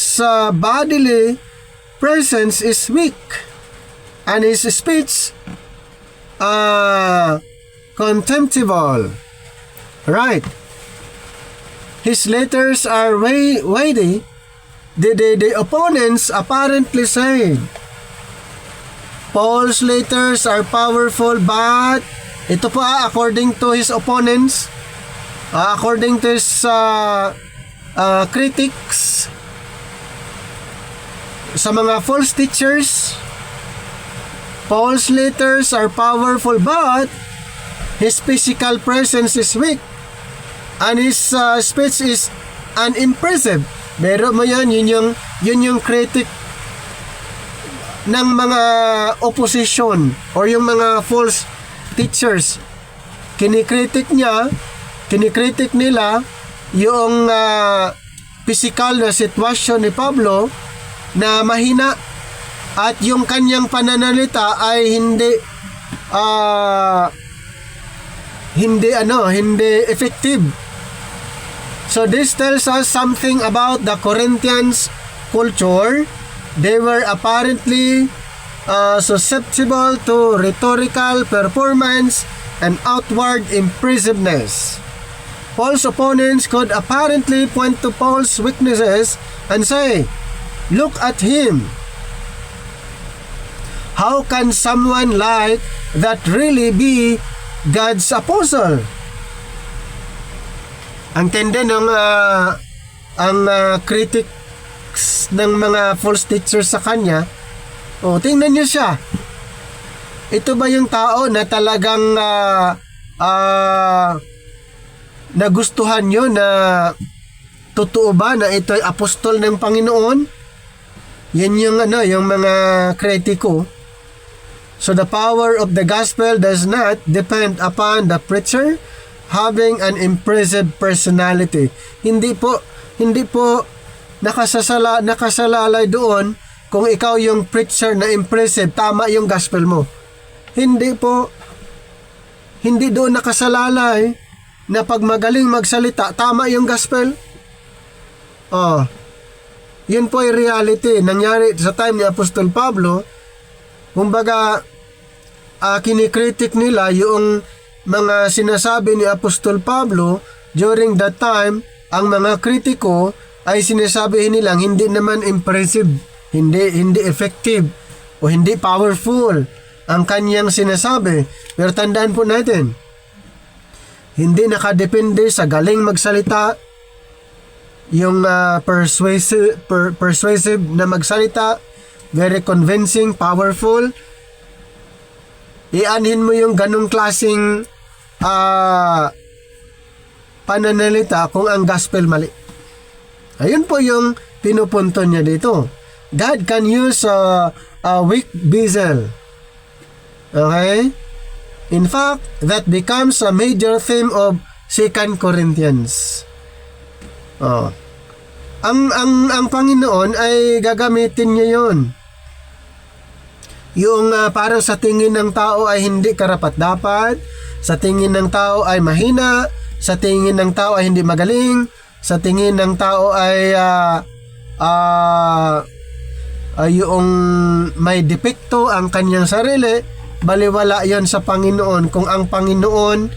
bodily presence is weak, and his speech contemptible. Right. His letters are weighty. The opponents apparently say Paul's letters are powerful, but ito po according to his opponents, according to his critics, sa mga false teachers, Paul's letters are powerful, but his physical presence is weak, and his speech is unimpressive. Pero mo yan, yun yung critic ng mga opposition or yung mga false teachers. Kinikritik niya, kinikritik nila yung physical na sitwasyon ni Pablo na mahina at yung kanyang pananalita ay hindi effective. So this tells us something about the Corinthians culture. They were apparently susceptible to rhetorical performance and outward impressiveness. Paul's opponents could apparently point to Paul's weaknesses and say, "Look at him. How can someone like that really be God's apostle?" Ang tende ng critics ng mga false teachers sa kanya, tingnan niyo siya. Ito ba yung tao na talagang nagustuhan nyo na totoo ba na ito ay apostol ng Panginoon? Yan yung mga kritiko. So the power of the gospel does not depend upon the preacher having an impressive personality. Hindi po nakasalalay doon kung ikaw yung preacher na impressive, tama yung gospel mo. Hindi doon nakasalalay na pag magaling magsalita, tama yung gospel. Yun po ay reality. Nangyari sa time ni Apostol Pablo. Kumbaga, kinikritik nila yung mga sinasabi ni Apostol Pablo during that time. Ang mga kritiko ay sinasabi nilang hindi naman impressive, hindi effective, o hindi powerful ang kanyang sinasabi. Pero tandaan po natin, hindi nakadepende sa galing magsalita, yung persuasive na magsalita, very convincing, powerful. Ianhin mo yung ganong klaseng pananalita kung ang gospel mali. Ayun po yung pinupunto niya dito. God can use a weak vessel. Okay? In fact, that becomes a major theme of 2 Corinthians. Ang Panginoon ay gagamitin niya yon. Yung parang sa tingin ng tao ay hindi karapat-dapat, sa tingin ng tao ay mahina, sa tingin ng tao ay hindi magaling, sa tingin ng tao ay yung may depekto ang kanyang sarili. Baliwala yon sa Panginoon. Kung ang Panginoon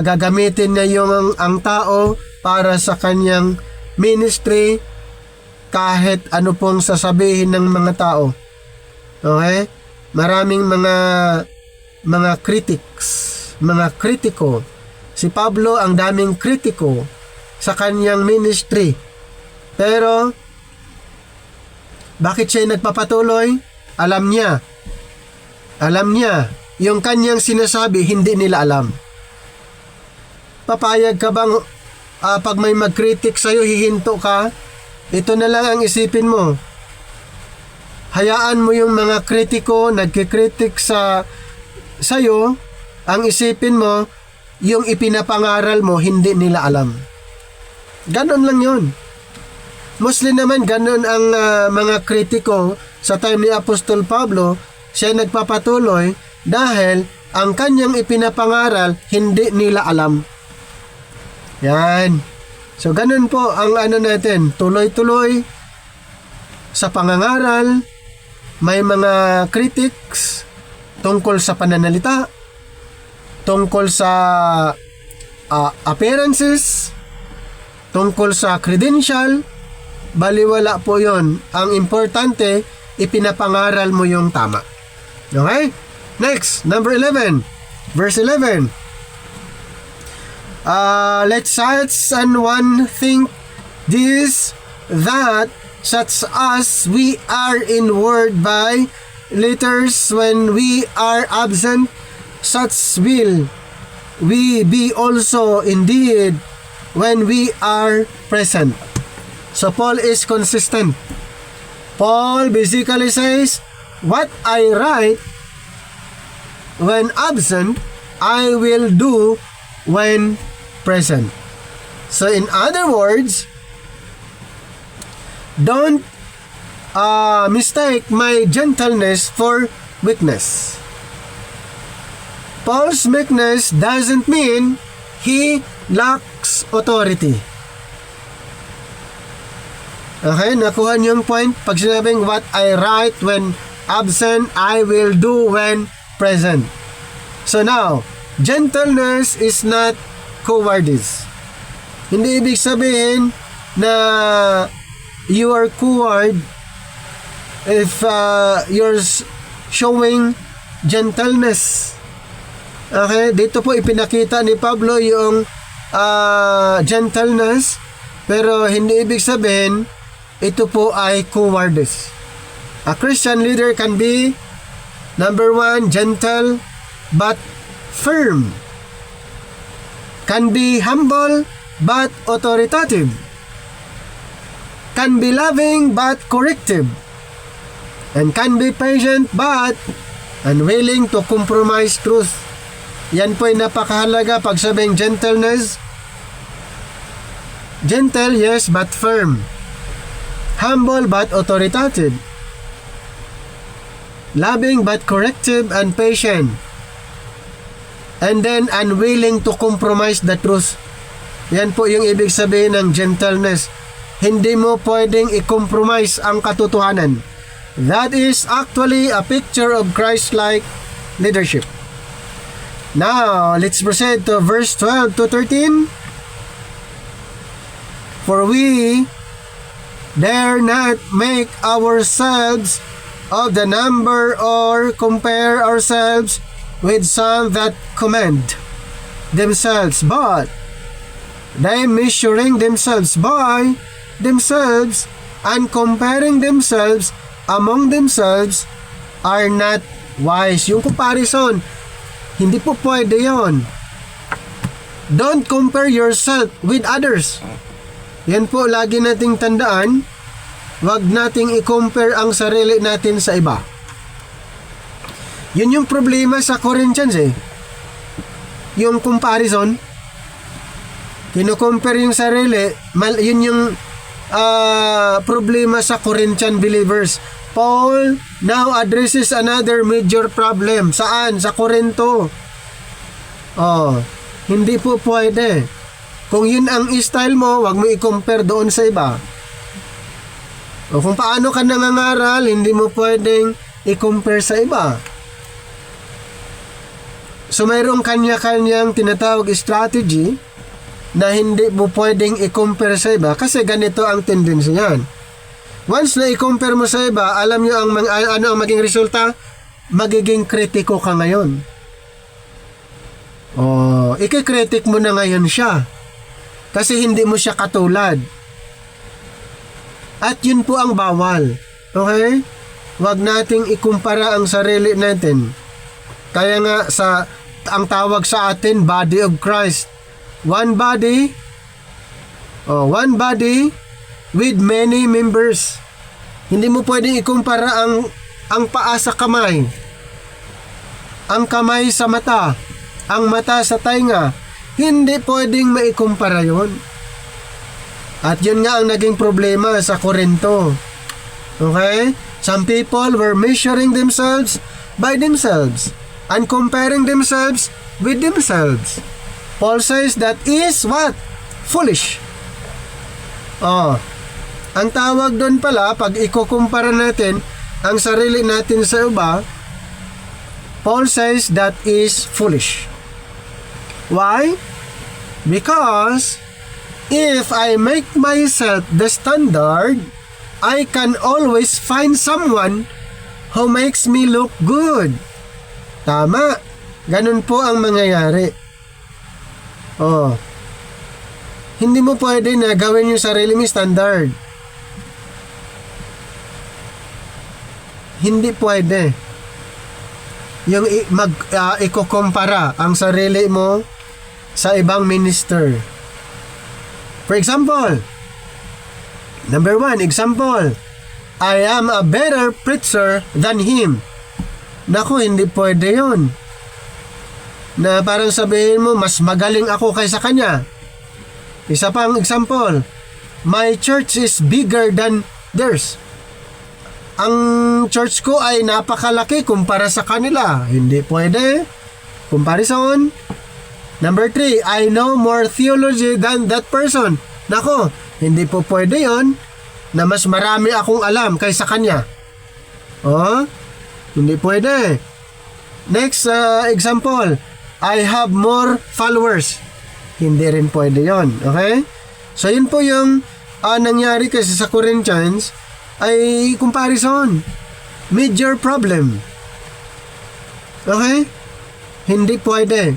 gagamitin niya yung ang tao para sa kanyang ministry, kahit ano pong sasabihin ng mga tao. Okay? Maraming mga critics, mga kritiko. Si Pablo ang daming kritiko sa kanyang ministry. Pero bakit siya nagpapatuloy? Alam niya, yung kanyang sinasabi, hindi nila alam. Papayag ka bang pag may mag-critic sa'yo, hihinto ka? Ito na lang ang isipin mo. Hayaan mo yung mga kritiko, nagkikritik sa'yo, ang isipin mo, yung ipinapangaral mo, hindi nila alam. Ganon lang yun. Mostly naman, ganon ang mga kritiko sa time ni Apostol Pablo. Siya nagpapatuloy dahil ang kanyang ipinapangaral hindi nila alam. Yan. So ganun po ang natin, tuloy-tuloy sa pangangaral. May mga critics tungkol sa pananalita, tungkol sa appearances, tungkol sa credential. Baliwala po yon. Ang importante, ipinapangaral mo yung tama. Okay? Next, number 11. Verse 11. Let such an one think this, that such as we are in word by letters when we are absent, such will we be also indeed when we are present. So Paul is consistent. Paul basically says, what I write when absent, I will do when present. So in other words, don't mistake my gentleness for weakness. Paul's meekness doesn't mean he lacks authority. Okay, nakuha niyo yung point? Pag sinabing, what I write when absent, I will do when present. So now, gentleness is not cowardice. Hindi ibig sabihin na you are coward if you're showing gentleness. Okay, dito po ipinakita ni Pablo yung gentleness, pero hindi ibig sabihin ito po ay cowardice. A Christian leader can be, number one, gentle but firm. Can be humble but authoritative. Can be loving but corrective. And can be patient but unwilling to compromise truth. Yan po ay napakahalaga pag sabing gentleness. Gentle, yes, but firm. Humble but authoritative. Loving but corrective and patient. And then unwilling to compromise the truth. Yan po yung ibig sabihin ng gentleness. Hindi mo pwedeng i-compromise ang katotohanan. That is actually a picture of Christ-like leadership. Now, let's proceed to verse 12 to 13. For we dare not make ourselves of the number or compare ourselves with some that commend themselves, but they measuring themselves by themselves and comparing themselves among themselves are not wise. Yung comparison, hindi po pwede yun. Don't compare yourself with others. Yan po lagi nating tandaan. Huwag nating i-compare ang sarili natin sa iba. Yun yung problema sa Corinthians eh. Yung comparison. Kino-compare yung sarili. Yun yung problema sa Corinthian believers. Paul now addresses another major problem. Saan? Sa Corinto. Hindi po pwede. Kung yun ang style mo, wag mo i-compare doon sa iba. O kung paano ka nangangaral, hindi mo pwedeng i-compare sa iba. So mayroong kanya-kanyang tinatawag strategy na hindi mo pwedeng i-compare sa iba kasi ganito ang tendency niyan. Once na i-compare mo sa iba, alam nyo ano ang maging resulta? Magiging kritiko ka ngayon. Ikikritik mo na ngayon siya. Kasi hindi mo siya katulad. At yun po ang bawal. Okay? Huwag nating ikumpara ang sarili natin. Kaya nga ang tawag sa atin, body of Christ. One body with many members. Hindi mo pwedeng ikumpara ang paa sa kamay, ang kamay sa mata, ang mata sa tainga. Hindi pwedeng maikumpara yun. At yun nga ang naging problema sa Corinto. Okay? Some people were measuring themselves by themselves and comparing themselves with themselves. Paul says that is what? Foolish. Ang tawag doon pala, pag ikukumpara natin ang sarili natin sa iba, Paul says that is foolish. Why? Because if I make myself the standard, I can always find someone who makes me look good. Tama. Ganun po ang mangyayari. Hindi mo pwede na gawin yung sarili mo standard. Hindi pwede. Yung ikukumpara ang sarili mo sa ibang minister. For example, number 1, example, I am a better preacher than him. Naku, hindi pwede yun. Na parang sabihin mo, mas magaling ako kaysa kanya. Isa pang example, my church is bigger than theirs. Ang church ko ay napakalaki kumpara sa kanila. Hindi pwede. Comparison. Number 3, I know more theology than that person. Nako, hindi po pwede yon na mas marami akong alam kaysa kanya. Oh, hindi pwede. Next example, I have more followers. Hindi rin pwede yon. Okay? So, yun po yung nangyari kasi sa Corinthians ay comparison. Major problem. Okay? Hindi pwede.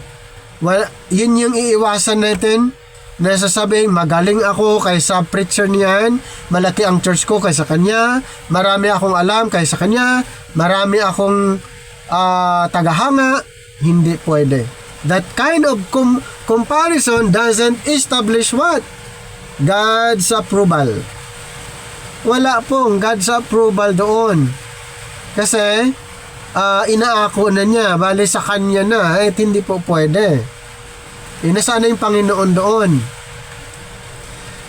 Yun yung iiwasan natin na sasabing magaling ako kaysa preacher niyan, malaki ang church ko kaysa kanya, marami akong alam kaysa kanya, marami akong tagahanga. Hindi pwede. That kind of comparison doesn't establish what? God's approval. Wala pong God's approval doon. Kasi inaako na niya, bali sa kanya na, hindi po pwede. Nasaan na yung Panginoon doon?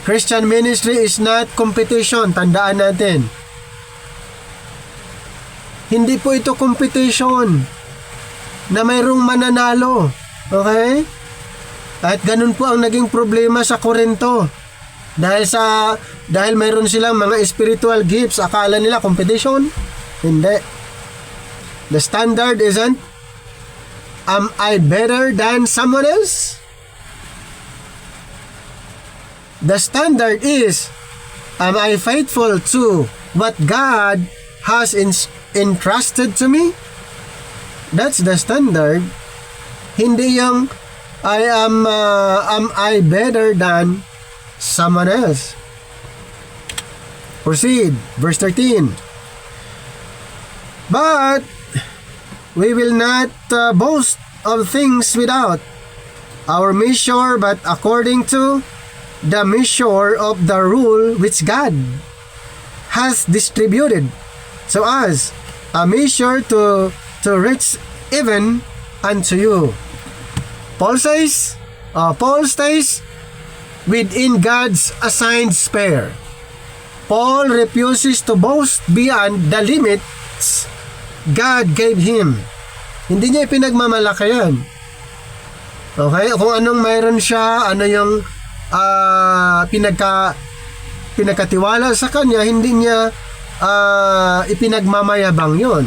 Christian ministry is not competition. Tandaan natin. Hindi po ito competition na mayroong mananalo. Okay? At ganun po ang naging problema sa Korinto. Dahil mayroon silang mga spiritual gifts, akala nila competition. Hindi. The standard isn't, am I better than someone else? The standard is, am I faithful to what God has entrusted to me? That's the standard. Hindi yung, am I better than someone else? Proceed. Verse 13. But we will not boast of things without our measure, but according to the measure of the rule which God has distributed, so as a measure to reach even unto you. Paul stays within God's assigned sphere. Paul refuses to boast beyond the limits God gave him. Hindi niya ipinagmamalaki yan. Okay? Kung anong mayroon siya, ano yung pinagkatiwala sa kanya, hindi niya ipinagmamayabang yon.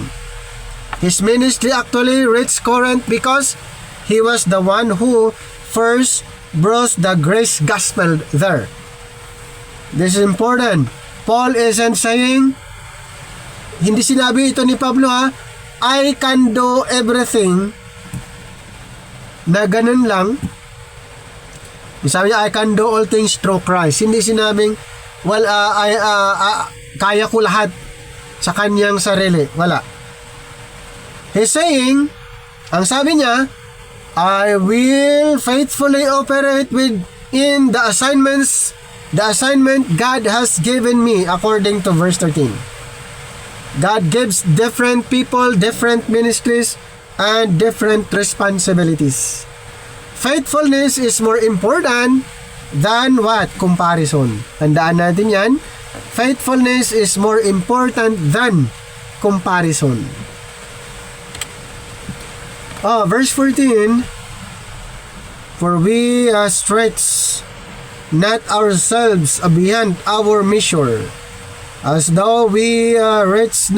His ministry actually reached Corinth because he was the one who first brought the grace gospel there. This is important. Paul isn't saying, hindi sinabi ito ni Pablo I can do everything na ganun lang. Sabi niya, I can do all things through Christ. Hindi sinabing, kaya ko lahat sa kanyang sarili. Wala. He's saying, ang sabi niya, I will faithfully operate within the assignment God has given me, according to verse 13. God gives different people, different ministries, and different responsibilities. Faithfulness is more important than what? Comparison. Tandaan natin yan. Faithfulness is more important than comparison. Verse 14. For we stretch not ourselves beyond our measure, as though we reach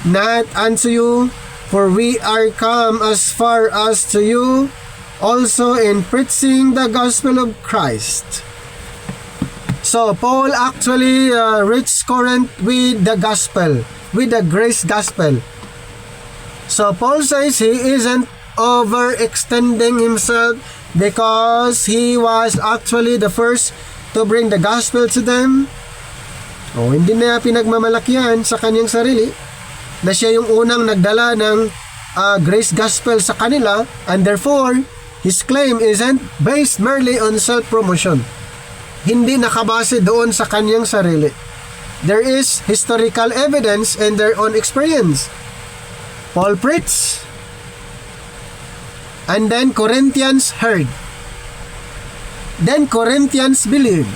not unto you, for we are come as far as to you, also in preaching the gospel of Christ. So, Paul actually reached Corinth with the gospel, with the grace gospel. So, Paul says he isn't overextending himself because he was actually the first to bring the gospel to them. Hindi na pinagmamalaki yan sa kanyang sarili na siya yung unang nagdala ng grace gospel sa kanila, and therefore, his claim isn't based merely on self-promotion. Hindi nakabase doon sa kanyang sarili. There is historical evidence and their own experience. Paul preached, and then Corinthians heard. Then Corinthians believed.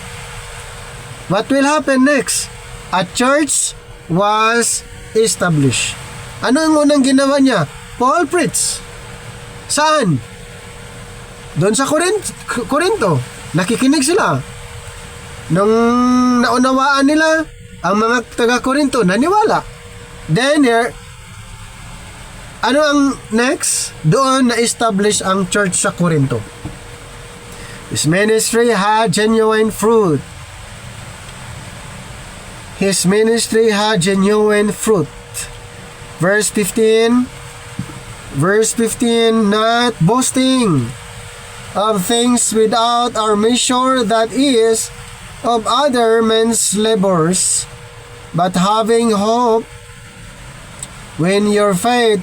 What will happen next? A church was established. Ano ang unang ginawa niya? Paul preached. Saan? Doon sa Corinto. Nakikinig sila. Nung naunawaan nila, ang mga taga-Corinto naniwala. Then here, ano ang next? Doon na-establish ang church sa Corinto. His ministry had genuine fruit. His ministry had genuine fruit. Verse 15, not boasting of things without our measure, that is, of other men's labors, but having hope when your faith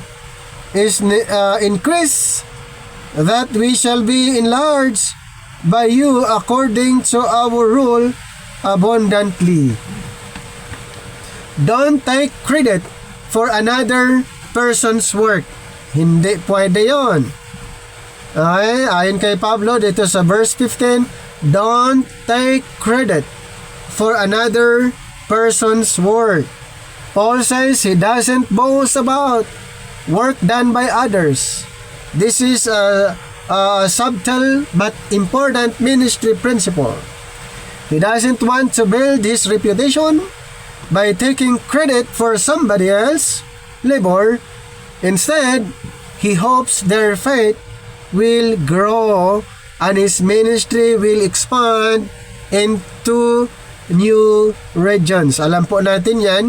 is increased, that we shall be enlarged by you according to our rule abundantly. Don't take credit for another person's work. Hindi pwede yon. Okay, ayon kay Pablo dito sa verse 15, don't take credit for another person's work. Paul says he doesn't boast about work done by others. This is a subtle but important ministry principle. He doesn't want to build his reputation by taking credit for somebody else's labor. Instead, he hopes their faith will grow and his ministry will expand into new regions. Alam po natin yan.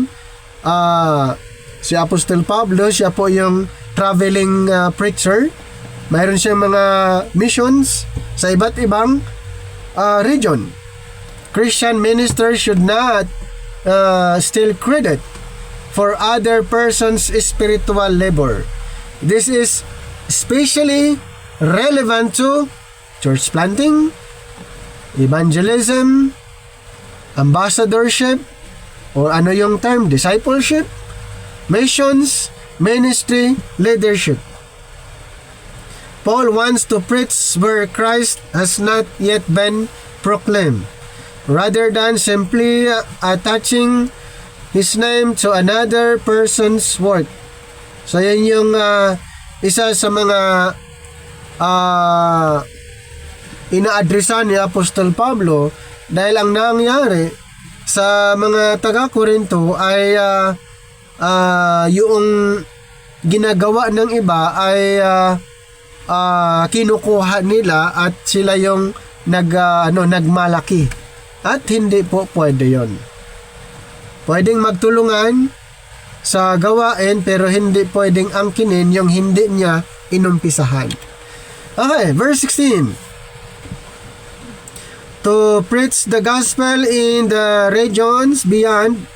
Si Apostol Pablo, siya po yung traveling preacher. Mayroon siyang mga missions sa iba't ibang region. Christian ministers should not steal credit for other person's spiritual labor. This is especially relevant to church planting, evangelism, ambassadorship, or ano yung term, discipleship, missions, ministry, leadership. Paul wants to preach where Christ has not yet been proclaimed, rather than simply attaching his name to another person's work. So yan yung isa sa mga ina-addressa ni Apostol Pablo, dahil ang nangyari sa mga taga-Korinto ay yung ginagawa ng iba ay kinukuha nila at sila yung nagmalaki. At hindi po pwede yon. Pwedeng magtulungan sa gawain pero hindi pwedeng angkinin yung hindi niya inumpisahan. Okay, verse 16. To preach the gospel in the regions beyond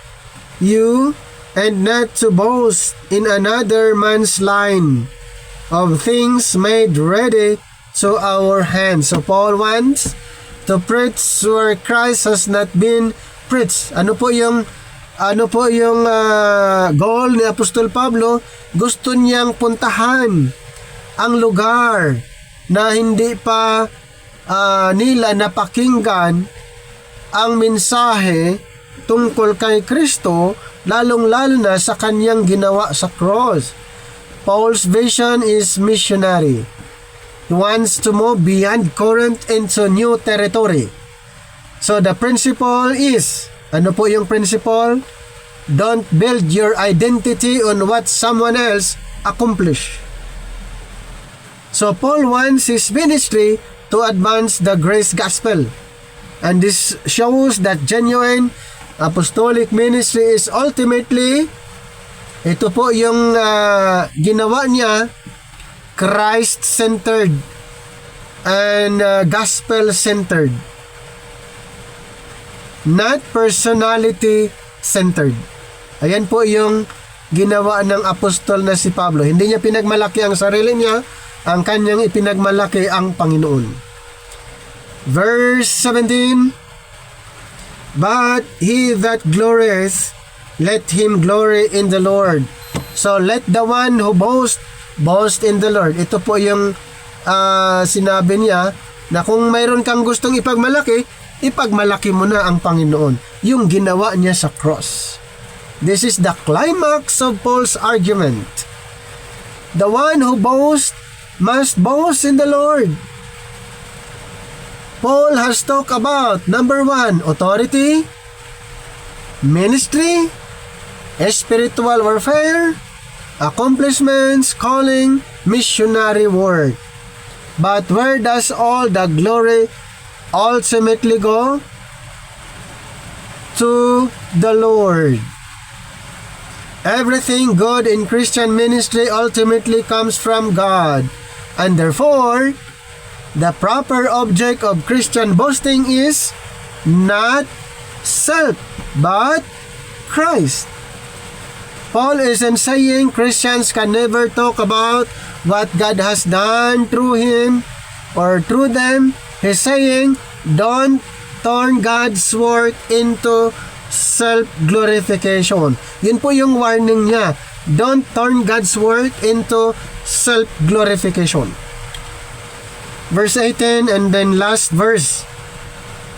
you, and not to boast in another man's line of things made ready to our hands. So Paul wants to preach where Christ has not been preached. Ano po yung goal ni Apostol Pablo? Gusto niyang puntahan ang lugar na hindi pa nila napakinggan ang mensahe tungkol kay Kristo, lalong-lalo na sa kanyang ginawa sa cross. Paul's vision is missionary. He wants to move beyond Corinth into new territory. So the principle is, ano po yung principle? Don't build your identity on what someone else accomplished. So Paul wants his ministry to advance the grace gospel. And this shows that genuine apostolic ministry is ultimately, ito po yung ginawa niya, Christ-centered and gospel-centered, not personality-centered. Ayan po yung ginawa ng apostol na si Pablo. Hindi niya pinagmalaki ang sarili niya, ang kanyang ipinagmalaki ang Panginoon. Verse 17, but he that glorieth, let him glory in the Lord. So let the one who boast in the Lord. Ito po yung sinabi niya, na kung mayroon kang gustong ipagmalaki, ipagmalaki mo na ang Panginoon, yung ginawa niya sa cross. This is the climax of Paul's argument. The one who boasts must boast in the Lord. Paul has talked about, number 1, authority, ministry, spiritual warfare, accomplishments, calling, missionary work. But where does all the glory ultimately go? To the Lord. Everything good in Christian ministry ultimately comes from God, and therefore, the proper object of Christian boasting is not self, but Christ. Paul isn't saying Christians can never talk about what God has done through him or through them. He's saying, don't turn God's work into self-glorification. Yun po yung warning niya. Don't turn God's work into self-glorification. Verse 18 and then last verse.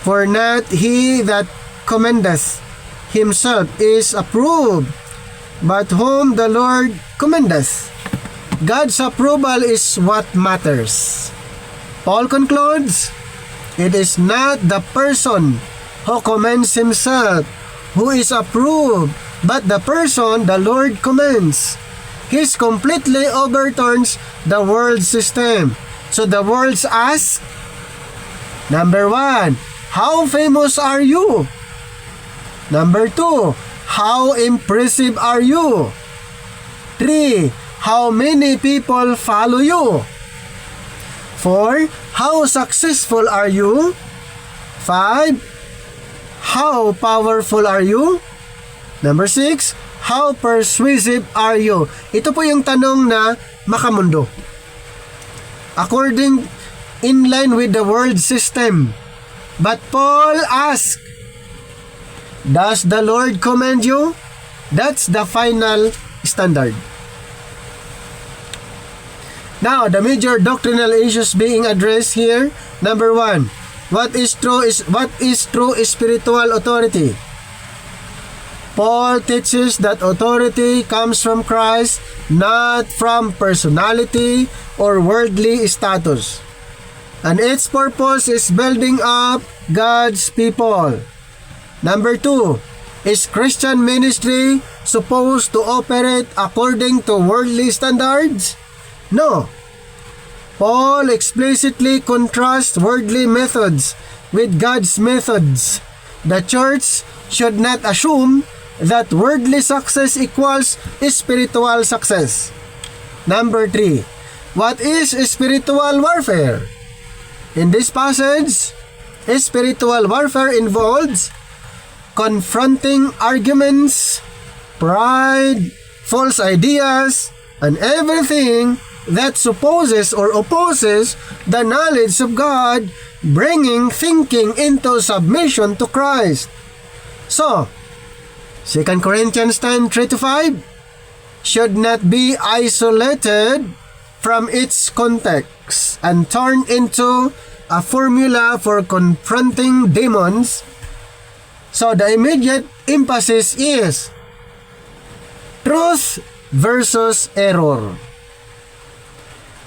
For not he that commendeth himself is approved, but whom the Lord commendeth. God's approval is what matters. Paul concludes, it is not the person who commends himself who is approved, but the person the Lord commends. He completely overturns the world system. So the world's ask, number 1, how famous are you? Number 2, how impressive are you? 3, how many people follow you? 4, how successful are you? 5, how powerful are you? Number 6, how persuasive are you? Ito po yung tanong na makamundo. According in line with the world system. But Paul asked, does the Lord commend you? That's the final standard. Now, the major doctrinal issues being addressed here. Number 1, what is true spiritual authority? Paul teaches that authority comes from Christ, not from personality or worldly status. And its purpose is building up God's people. Number 2, is Christian ministry supposed to operate according to worldly standards? No. Paul explicitly contrasts worldly methods with God's methods. The church should not assume that worldly success equals spiritual success. Number 3, what is spiritual warfare? In this passage, spiritual warfare involves confronting arguments, pride, false ideas, and everything that supposes or opposes the knowledge of God, bringing thinking into submission to Christ. So, 2 Corinthians 10:3-5 should not be isolated from its context and turned into a formula for confronting demons. So the immediate emphasis is truth versus error.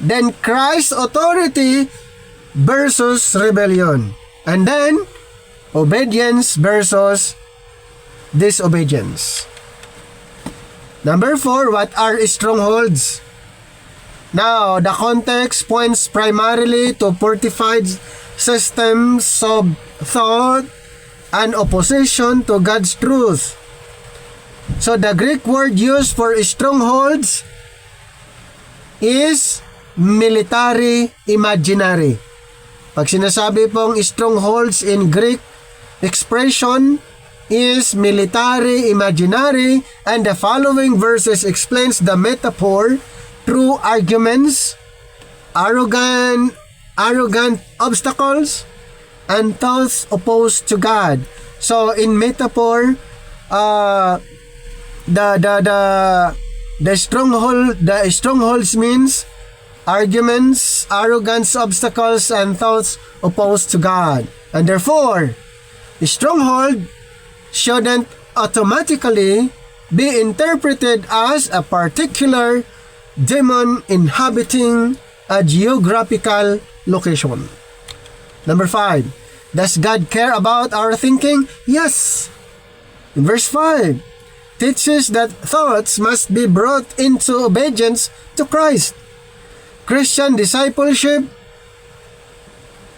Then Christ's authority versus rebellion. And then obedience versus disobedience. Number 4, what are strongholds? Now, the context points primarily to fortified systems of thought and opposition to God's truth. So, the Greek word used for strongholds is military imaginary. Pag sinasabi pong strongholds in Greek expression is military imaginary, and the following verses explains the metaphor through arguments, arrogant obstacles, and thoughts opposed to God. So in metaphor, the strongholds means arguments, arrogance, obstacles, and thoughts opposed to God. And therefore, a stronghold shouldn't automatically be interpreted as a particular demon inhabiting a geographical location. Number 5. Does God care about our thinking? Yes. In verse 5, teaches that thoughts must be brought into obedience to Christ. Christian discipleship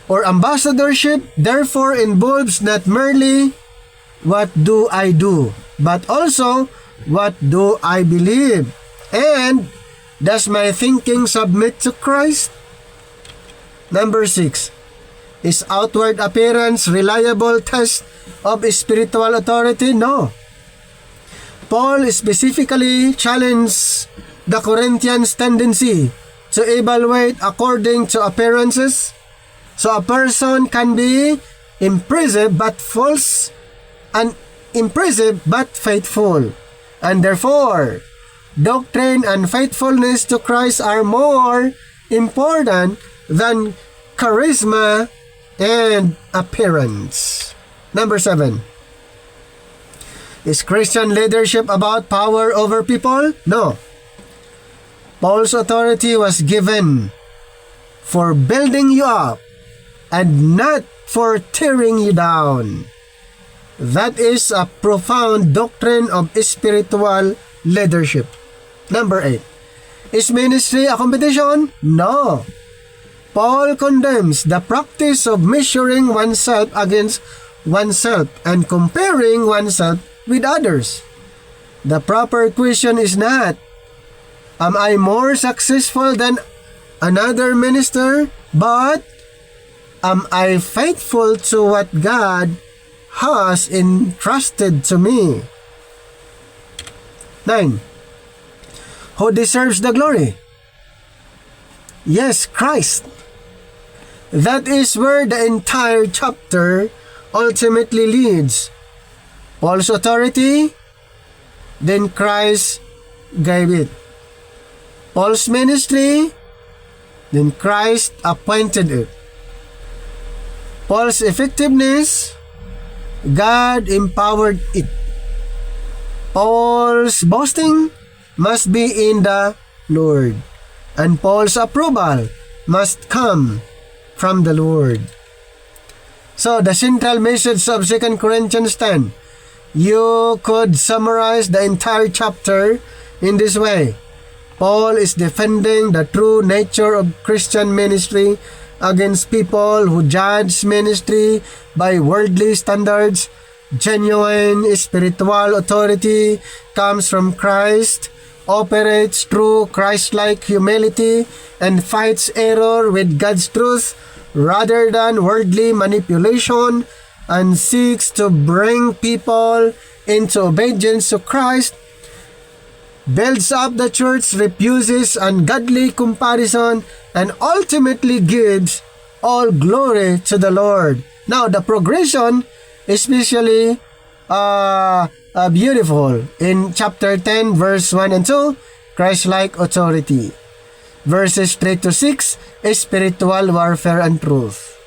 or ambassadorship therefore involves not merely what do I do, but also what do I believe, and does my thinking submit to Christ? Number 6. Is outward appearance reliable test of spiritual authority? No. Paul specifically challenged the Corinthians' tendency to evaluate according to appearances. So a person can be impressive but false, and impressive but faithful. And therefore, doctrine and faithfulness to Christ are more important than charisma and appearance. Number 7. Is Christian leadership about power over people? No. Paul's authority was given for building you up and not for tearing you down. That is a profound doctrine of spiritual leadership. Number 8. Is ministry a competition? No. Paul condemns the practice of measuring oneself against oneself and comparing oneself with others. The proper question is not, am I more successful than another minister? But, am I faithful to what God has entrusted to me? 9. Who deserves the glory? Yes, Christ. That is where the entire chapter ultimately leads. Paul's authority, then Christ gave it. Paul's ministry, then Christ appointed it. Paul's effectiveness, God empowered it. Paul's boasting must be in the Lord, and Paul's approval must come from the Lord. So, the central message of 2 Corinthians 10, you could summarize the entire chapter in this way. Paul is defending the true nature of Christian ministry against people who judge ministry by worldly standards. Genuine spiritual authority comes from Christ, operates through Christ-like humility, and fights error with God's truth rather than worldly manipulation, and seeks to bring people into obedience to Christ, builds up the church, refuses ungodly comparison, and ultimately gives all glory to the Lord. Now, the progression especially beautiful in chapter 10, verse 1 and 2, Christ-like authority. Verses 3 to 6, spiritual warfare and truth.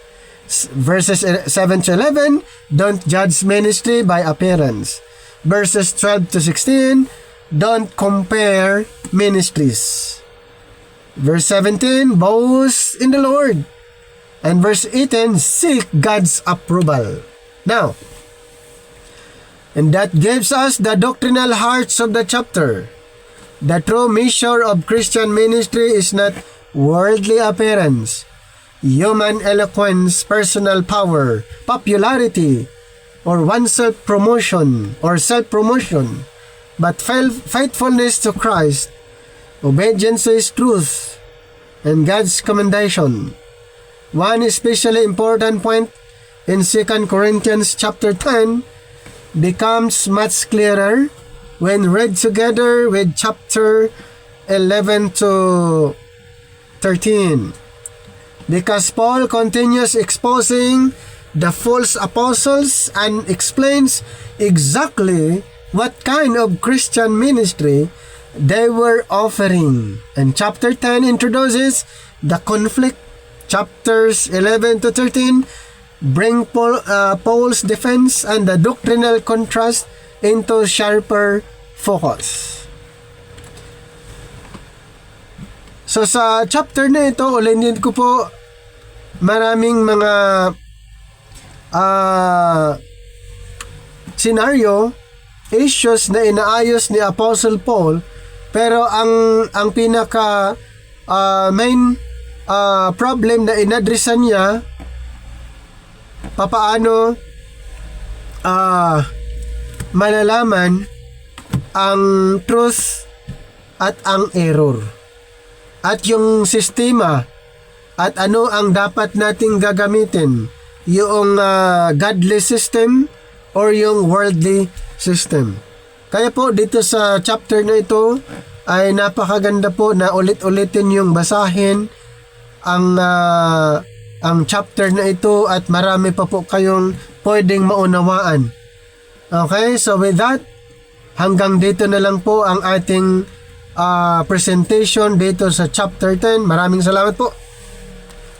Verses 7 to 11, don't judge ministry by appearance. Verses 12 to 16, don't compare ministries. Verse 17, boast in the Lord. And verse 18, seek God's approval. Now, and that gives us the doctrinal hearts of the chapter. The true measure of Christian ministry is not worldly appearance, human eloquence, personal power, popularity, or oneself promotion or self-promotion, but faithfulness to Christ, obedience to His truth, and God's commendation. One especially important point in 2 Corinthians chapter 10 becomes much clearer when read together with chapter 11 to 13. Because Paul continues exposing the false apostles and explains exactly what kind of Christian ministry they were offering. And chapter 10 introduces the conflict. Chapters 11 to 13 bring Paul's defense and the doctrinal contrast into sharper focus. So sa chapter na ito, ulitin ko po, maraming mga scenario, issues na inaayos ni Apostle Paul, pero ang pinaka main problem na inadresan niya, papaano malalaman ang truth at ang error, at yung sistema at ano ang dapat nating gagamitin, yung godly system or yung worldly system. Kaya po dito sa chapter na ito ay napakaganda po na ulit-ulitin yung basahin ang chapter na ito, at marami pa po kayong pwedeng maunawaan. Okay, so with that, hanggang dito na lang po ang ating presentation dito sa chapter 10. Maraming salamat po.